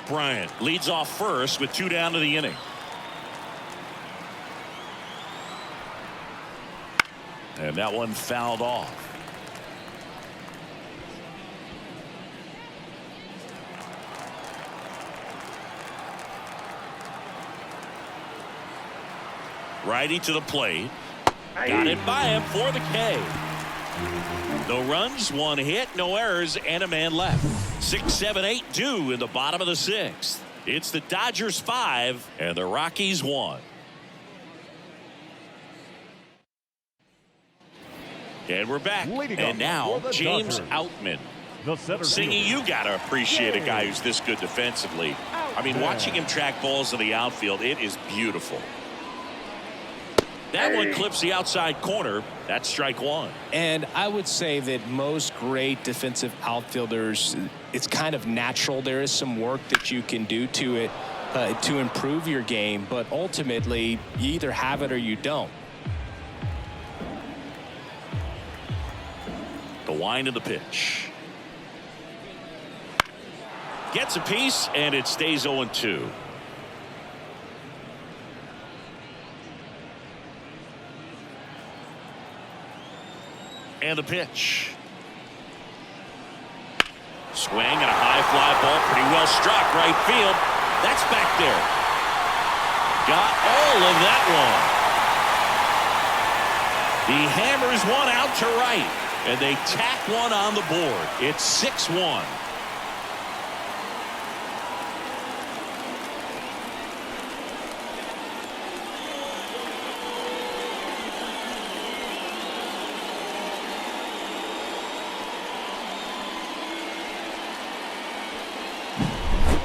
[SPEAKER 1] Bryant leads off first with 2 down to the inning. And that one fouled off. Righty to the plate. Got it by him for the K. No runs, 1 hit, no errors, and a man left. 6, 7, 8 due in the bottom of the 6th. It's the Dodgers 5 and the Rockies 1. And we're back. And now James Outman. Singy, you got to appreciate a guy who's this good defensively. I mean, watching him track balls in the outfield, it is beautiful. That one clips the outside corner. That's strike 1.
[SPEAKER 2] And I would say that most great defensive outfielders, it's kind of natural. There is some work that you can do to it to improve your game, but ultimately you either have it or you don't.
[SPEAKER 1] The wind of the pitch. Gets a piece, and it stays 0-2. And the pitch. Swing and a high fly ball, pretty well struck right field. That's back there. Got all of that one. He hammers one out to right, and they tack one on the board. It's 6-1.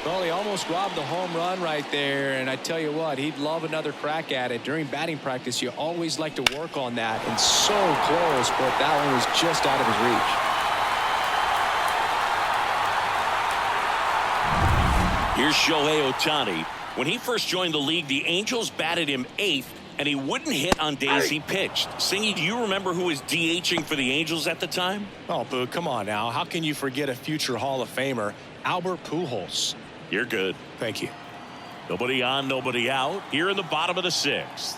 [SPEAKER 2] Well, he almost robbed the home run right there, and I tell you what, he'd love another crack at it. During batting practice, you always like to work on that, and so close, but that one was just out of his reach.
[SPEAKER 1] Here's Shohei Ohtani. When he first joined the league, the Angels batted him 8th, and he wouldn't hit on days he pitched. Singy, do you remember who was DHing for the Angels at the time?
[SPEAKER 2] Oh, Boo, come on now. How can you forget a future Hall of Famer, Albert Pujols?
[SPEAKER 1] You're good.
[SPEAKER 2] Thank you.
[SPEAKER 1] Nobody on, nobody out. Here in the bottom of the 6th.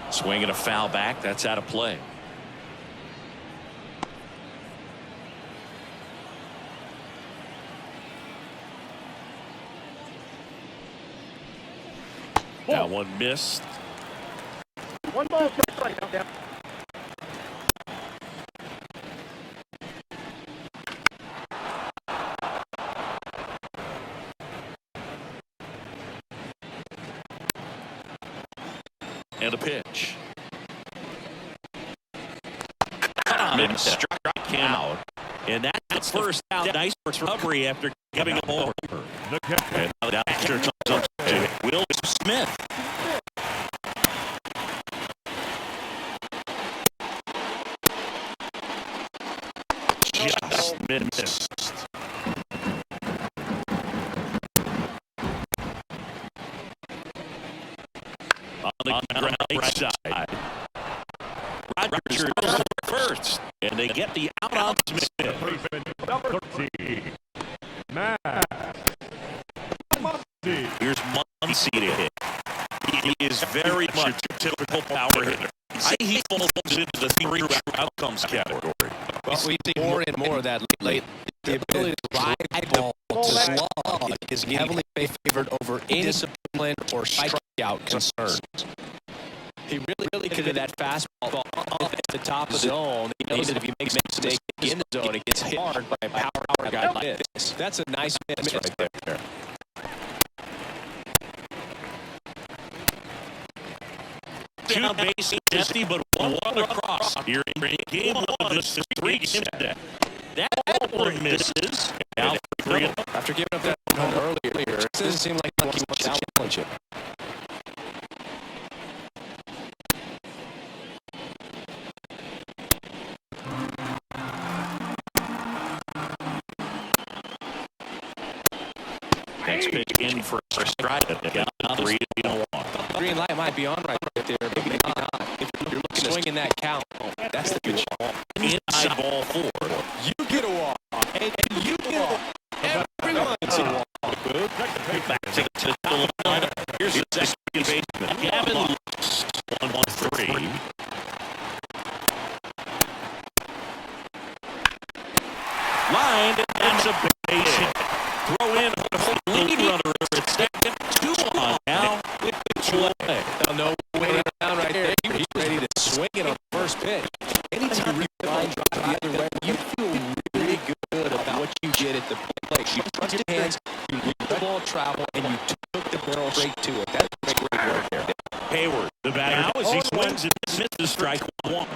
[SPEAKER 1] Swinging a foul back. That's out of play. That one missed.
[SPEAKER 4] 1 ball, 2 strikes out there.
[SPEAKER 1] And a pitch. Cut on him, struck him out. And that's the first out. Nice recovery after giving him over. And now the pitcher comes up to Will Smith. Just missed. On the ground right side. Rogers goes first, and they get the out on Smith.
[SPEAKER 3] Number 13, Matt.
[SPEAKER 1] Here's Muncy to hit. He is very much a typical power hitter. I think he falls into the three outcomes category.
[SPEAKER 2] Well, we see more and more of that lately. The ability to ride ball to slug is heavily favored over any discipline or strikeout concerns. He really could have that fastball at the top of the zone. He knows that if he makes a mistake in the zone, it gets hit hard by a power guy like this. That's a nice miss right there.
[SPEAKER 1] Two bases empty, but one across. You're in game one of this three game set. That one misses. Now
[SPEAKER 2] After giving up that run earlier, it doesn't seem like he wants to challenge it.
[SPEAKER 1] Next pitch in for a strike. Got 3-1.
[SPEAKER 2] Green light might be on right there, maybe not. If you're looking to swing in that count, that's the good ball.
[SPEAKER 1] Inside ball 4.
[SPEAKER 2] You get a walk, and you get a walk. Everyone gets a walk.
[SPEAKER 1] Back to the line. Here's the second baseman, Gavin Lux. 1-1-3. Line, that's a base hit. Throw in a lead runner at second. 2 on now with the play.
[SPEAKER 2] No way around right there. He's ready to swing it on the first pitch. Anytime you line drive the other way, you feel really good about what you get at the plate. You trust your hands, you let the ball travel, and you took the barrel straight to it. That's great work there.
[SPEAKER 1] Hayward, the batter now as he swings and misses strike 1.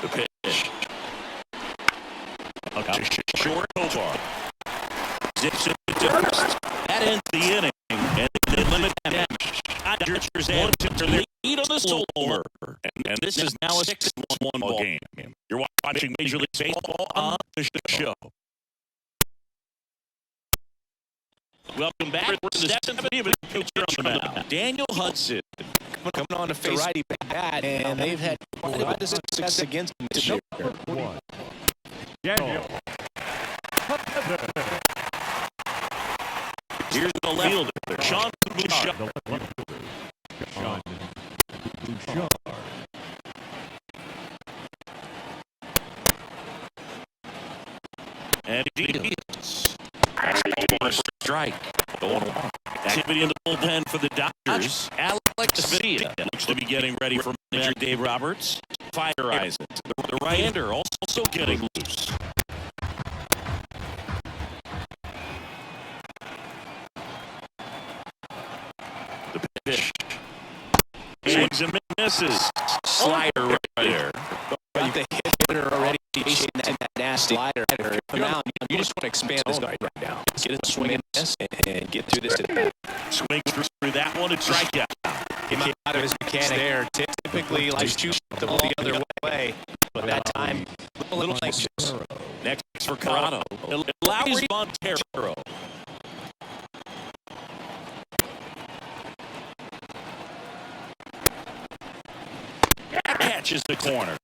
[SPEAKER 1] The pitch. Up to short over. Zips it to first. That ends the inning. And they limit damage. Dodgers add to the lead on the Solar. And this is now a 6-1 ball game. You're watching Major League Baseball on the show. Welcome back to the 7th inning pitcher on the mound, Daniel Hudson.
[SPEAKER 2] Coming on to face righty bat, and they've had quite a bit of success against him this year.
[SPEAKER 3] Daniel.
[SPEAKER 1] Here's the left fielder, Sean Bouchard.
[SPEAKER 3] The left fielder, Sean Bouchard.
[SPEAKER 1] And he deals. That's a strike. 0-1. Activity in the bullpen for the Dodgers. Alex Villa looks to be getting ready for manager Dave Roberts. Fire Eyes. The right-hander also getting loose. The pitch. Swings and misses. Slider right there.
[SPEAKER 2] Got the hitter already chasing that nasty slider. Now, you just want to expand this guy right now. Get it swinging and get through this.
[SPEAKER 1] Swing through that one and strike out.
[SPEAKER 2] Came out of his mechanics there. Typically, like shoot the ball the other way, but that time a little anxious.
[SPEAKER 1] Next for Colorado, Lowry Montero. Catches the corner.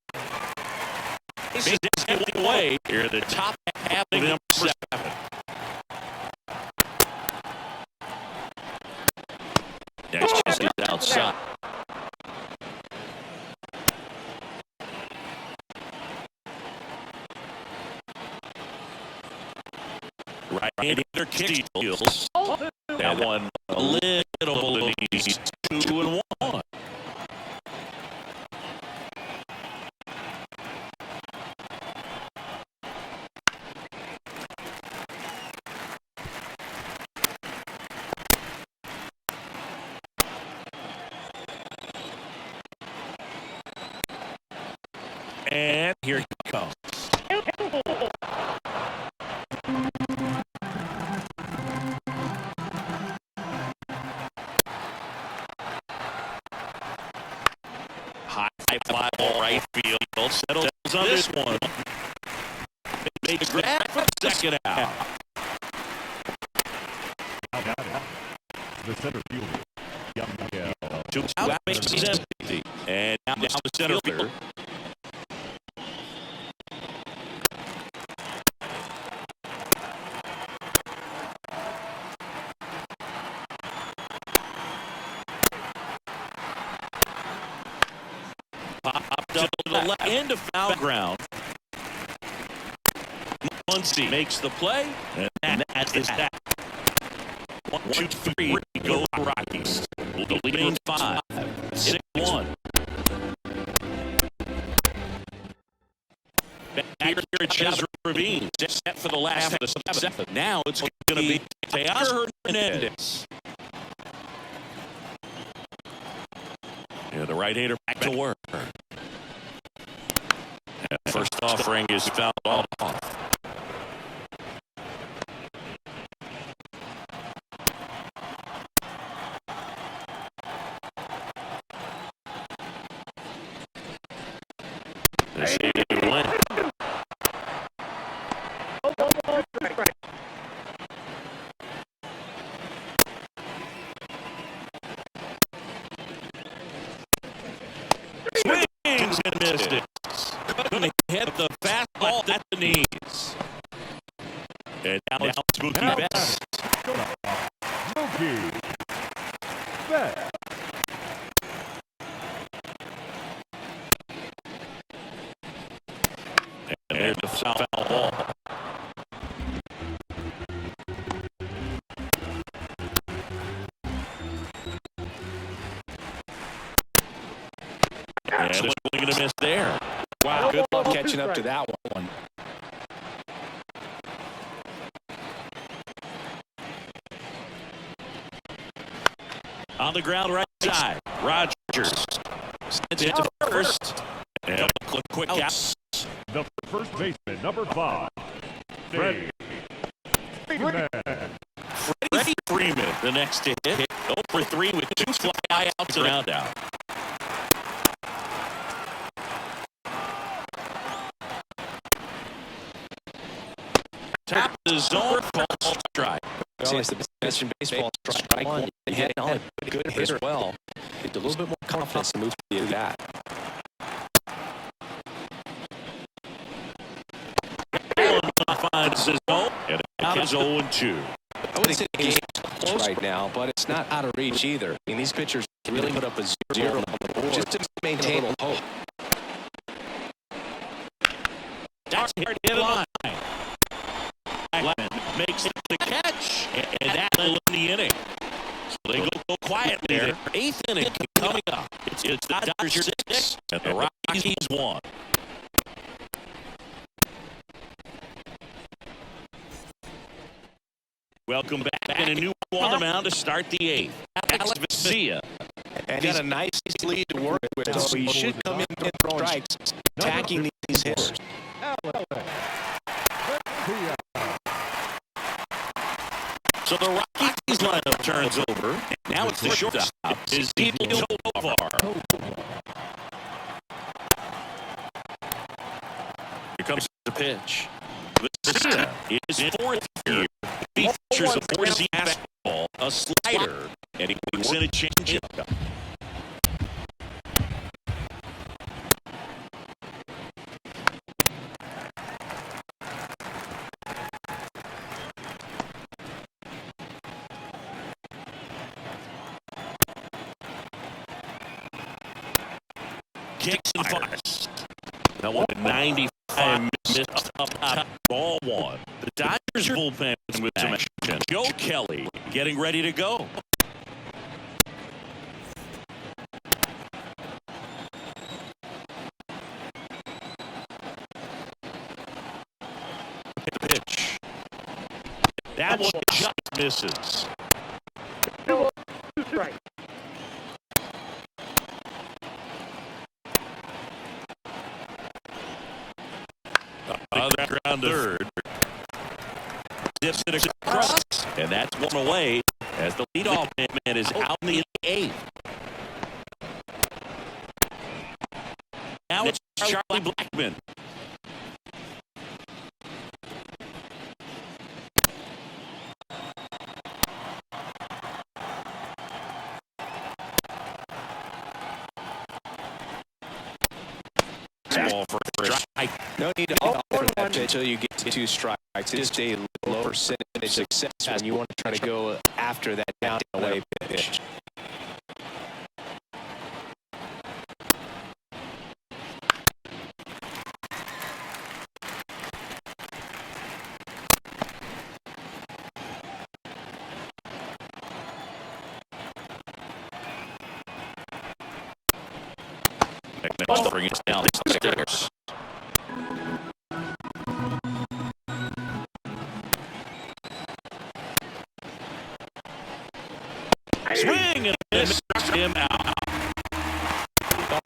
[SPEAKER 1] This is empty away here at the top half of number 7. Next just is outside. Right-hander kick steals. That one a little below knees. 2-1. And here he comes. High fly ball right field. Settles on this one. Makes that for the second out.
[SPEAKER 3] The center fielder, Yamiel.
[SPEAKER 1] Two out, bases empty. And now the center fielder. Popped up to the left into foul ground. Muncy makes the play, and that is that. 1, 2, 3, go Rockies. Leading 5, 6-1. Back here at Chaz Ravine, set for the last half of the 7th. Now it's going to be Teoscar Hernandez. Yeah, the right-hander back to work. And first offering is fouled off. Swings and misses. Couldn't hit the fastball at the knees. And now it's Mookie Betts.
[SPEAKER 3] Mookie Betts.
[SPEAKER 1] And there's the foul ball. And swing and a miss there.
[SPEAKER 2] Wow, good luck catching up to that one.
[SPEAKER 1] On the ground right side, Rogers sends it to first. And a quick outs.
[SPEAKER 3] The first baseman, number 5, Freddie Freeman.
[SPEAKER 1] Freddie Freeman, the next to hit. 0 for 3 with 2 fly outs and round out. Top of the zone, call strike.
[SPEAKER 2] Well, it's the best in baseball. Strike one. He had a good hitter as well. Get a little bit more confidence to move to the bat.
[SPEAKER 1] Finds his home, and it is 0-2.
[SPEAKER 2] I would say the game's close right now, but it's not out of reach either. I mean, these pitchers really put up a 0 on the board just to maintain a little hope.
[SPEAKER 1] That's hard hit line. Blackman makes the catch, and that will end the inning. So they go quiet there. 8th inning coming up. It's the Dodgers 6 and the Rockies 1. Welcome back, and a new on the mound to start the 8th. Alex Vesia.
[SPEAKER 2] And he's got a nice lead to work with, so he should come in and throw strikes, attacking these hitters.
[SPEAKER 1] So the Rockies lineup turns over. Now it's the shortstop, is Dino Tovar. Here comes the pitch. Vesia is in 4th year. He features a 4-seam fastball, a slider, and he works in a changeup. Kicks and fires. That one 95 missed up top. Ball 1. The Dodgers bullpen with some action. Joe Kelly getting ready to go. The pitch. That one just misses.
[SPEAKER 4] 2 strike.
[SPEAKER 1] the ground to third. Dips it across, and that's one away as the leadoff man is out in the eighth. Now it's Charlie Blackmon. Ball for a strike.
[SPEAKER 2] No need to offer that until you get to 2 strikes. It's just a low percentage success when you want to try to go after that down away pitch.
[SPEAKER 1] Ball bring us down the stairs. Swing and miss him out.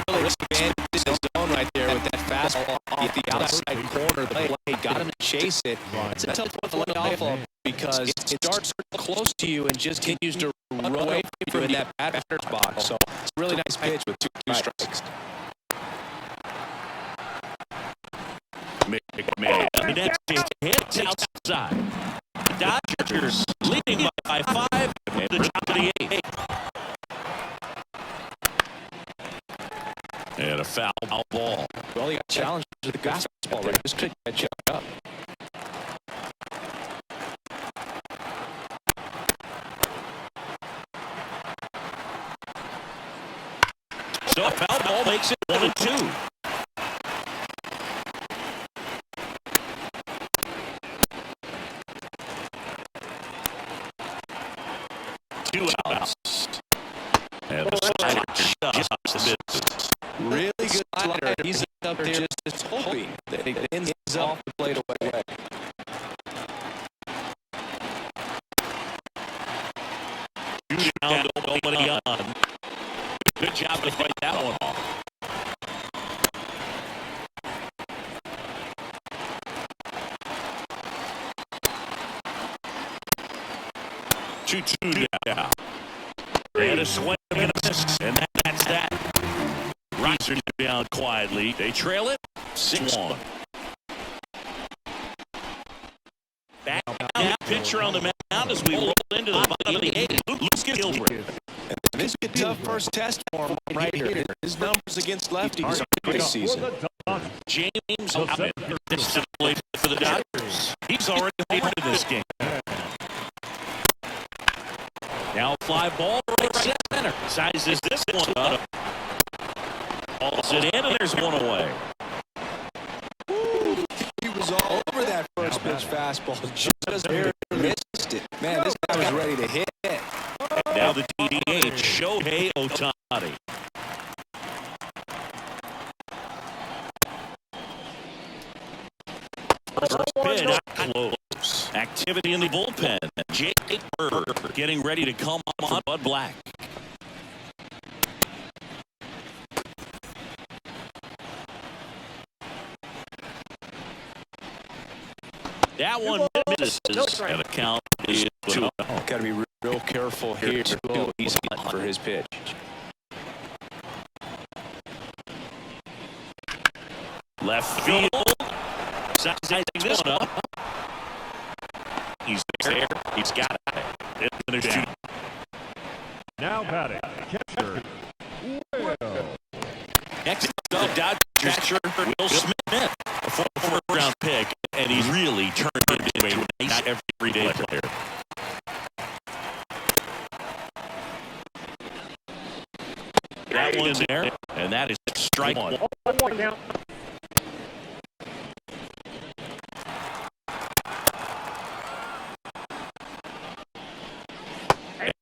[SPEAKER 2] Really expanded his zone right there with that fastball off the outside corner of the plate. Got him to chase it. It's a tough one to lay off of because it starts close to you and just continues to run away from you in that batter's box. So it's a really nice pitch with 2 strikes.
[SPEAKER 1] McMahon hits outside. The Dodgers leading by 5 at the top of the 8th. And a foul ball.
[SPEAKER 2] Well, he got challenged with the fastball right. Just couldn't catch up.
[SPEAKER 1] So a foul ball makes it 1-2. Two outs. And the slider just misses.
[SPEAKER 2] Really good slider. He's up there just hoping that it ends off the plate away.
[SPEAKER 1] Down to nobody on. Good job to fight that one off. 2-2 now. And a swing and a miss. And that's that. Rockies are down quietly. They trail it 6-1. Back now, pitcher on the mound as we roll into the bottom of the 8th. Let's get Gilbert.
[SPEAKER 2] This is a tough first test for him right here. His numbers against lefties this season.
[SPEAKER 1] James Outman is to play for the Dodgers. He's already played in this game. Now fly ball right center. Sizes this one up. Balls it in, and there's one away.
[SPEAKER 2] He was all over that first pitch fastball. Just barely missed it. Man, this guy was ready to hit.
[SPEAKER 1] And now the DH, Shohei Ohtani. First pitch not close. Activity in the bullpen. Jake Bird getting ready to come on Bud Black. That one misses, and the count is 2-0.
[SPEAKER 2] Got to be real careful here to go easy for his pitch.
[SPEAKER 1] Left field. Sizing this one up. He's there. He's got it. And there's 2.
[SPEAKER 3] Now batting, catcher, Will.
[SPEAKER 1] Next up, Dodgers catcher Will Smith, a fourth-round pick, and he's really turned into a nice everyday player. That one's there, and that is strike 1.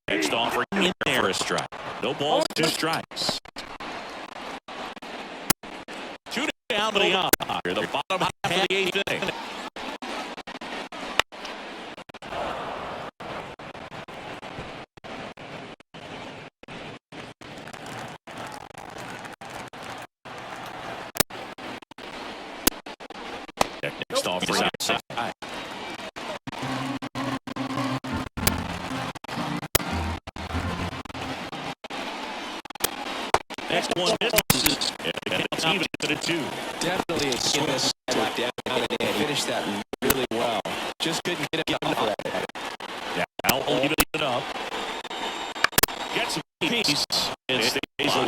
[SPEAKER 1] Next offering in there a strike. No balls, 2 strikes. 2 down to the the bottom half of the 8th inning. Next off is outside. Next one misses. It's even at 2.
[SPEAKER 2] Definitely a swing down and in. Finished that really well. Just couldn't get it up for it.
[SPEAKER 1] Yeah, I'll leave it up. Gets a piece. And stays alive.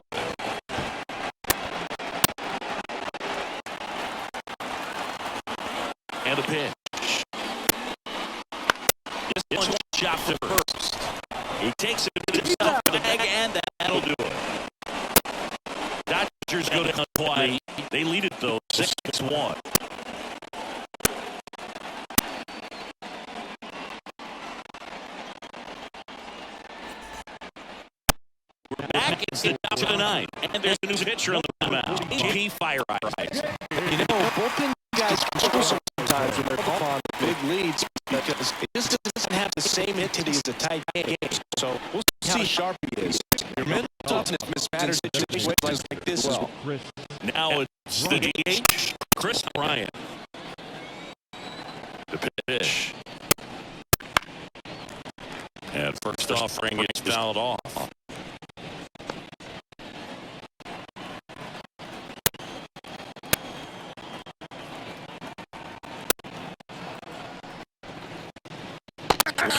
[SPEAKER 1] And a pitch. This one shot to first. He takes it to the top of the bag, and that'll do it. Dodgers go down twice. They lead it, though, 6-1. We're back. It's the top of the 9th, and there's a new pitcher on the mound. GP Fire Eyes.
[SPEAKER 2] You know, bullpen guys struggle sometimes when they're called on big leads because it just doesn't have the same intensity as a tight game. So we'll see how sharp he is. Your mental toughness matters in situations like this as well.
[SPEAKER 1] Now it's the DH, Chris Bryant. The pitch. And first offering gets fouled off.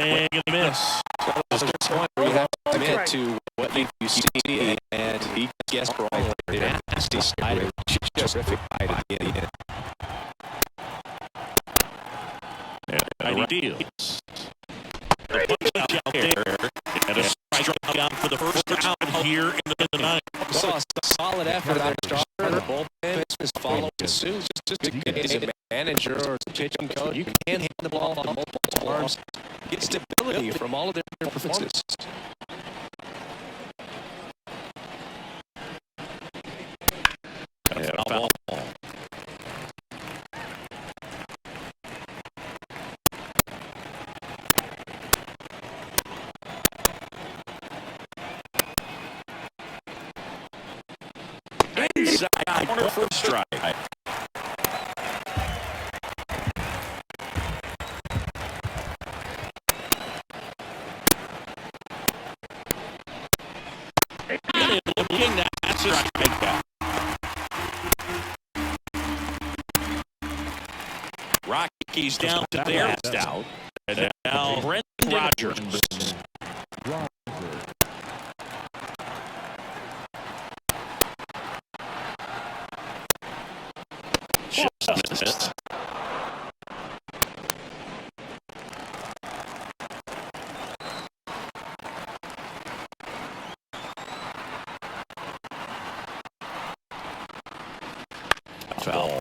[SPEAKER 1] And a miss.
[SPEAKER 2] There's a point where you have to commit to what you see, and he guessed wrong. Nasty slider. Terrific bite at the end.
[SPEAKER 1] And he deals. The punch out there. And a strikeout for the first out here in the 9th.
[SPEAKER 2] Saw a solid effort out of starter. The bullpen is following suit. Just as a manager or a pitching coach, you can hand the ball on multiple arms. Get stability from all of their performances.
[SPEAKER 1] And a foul ball. Inside corner for a strike. That's a strikeout. Rockies down to their last out. And now Brendan Rodgers. Just missed. Foul.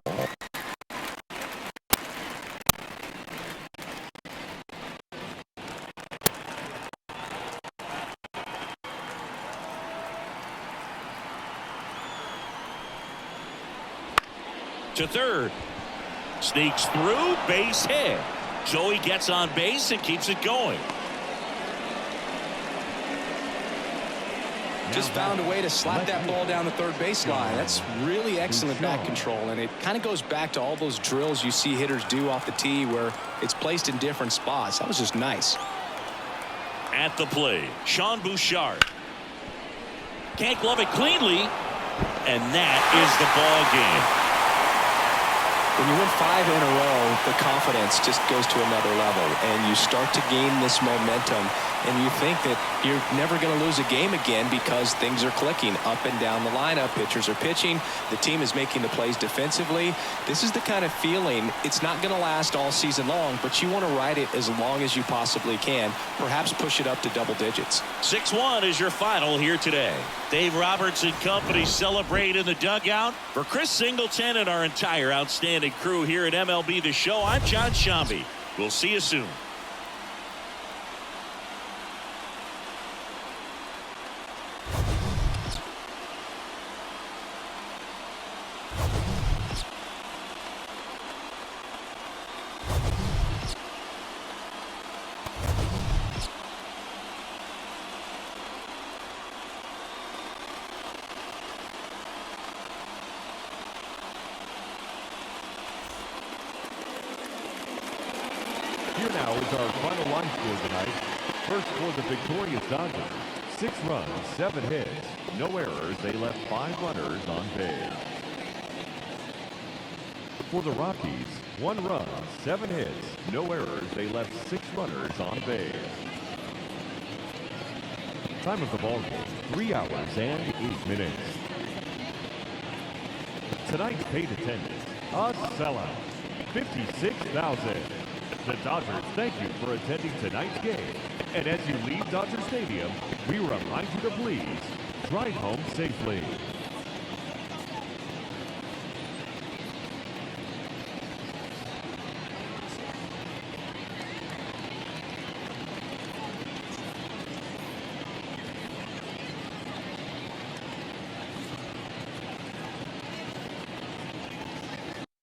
[SPEAKER 1] To third. Sneaks through, base hit. Joey gets on base and keeps it going.
[SPEAKER 2] Just found a way to slap that ball down the third baseline. That's really excellent bat control, and it kind of goes back to all those drills you see hitters do off the tee where it's placed in different spots. That was just nice.
[SPEAKER 1] At the plate, Sean Bouchard. Can't glove it cleanly, and that is the ball game.
[SPEAKER 2] When you win 5 in a row, the confidence just goes to another level, and you start to gain this momentum, and you think that you're never going to lose a game again because things are clicking up and down the lineup. Pitchers are pitching. The team is making the plays defensively. This is the kind of feeling, it's not going to last all season long, but you want to ride it as long as you possibly can, perhaps push it up to double digits.
[SPEAKER 1] 6-1 is your final here today. Dave Roberts and company celebrate in the dugout. For Chris Singleton and our entire outstanding crew here at MLB The Show, I'm John Shambi. We'll see you soon.
[SPEAKER 3] Here now is our final line score tonight. First for the victorious Dodgers, 6 runs, 7 hits, no errors. They left 5 runners on base. For the Rockies, 1 run, 7 hits, no errors. They left 6 runners on base. Time of the ball game, 3 hours and 8 minutes. Tonight's paid attendance, a sellout, 56,000. The Dodgers thank you for attending tonight's game. And as you leave Dodger Stadium, we remind you to please drive home safely.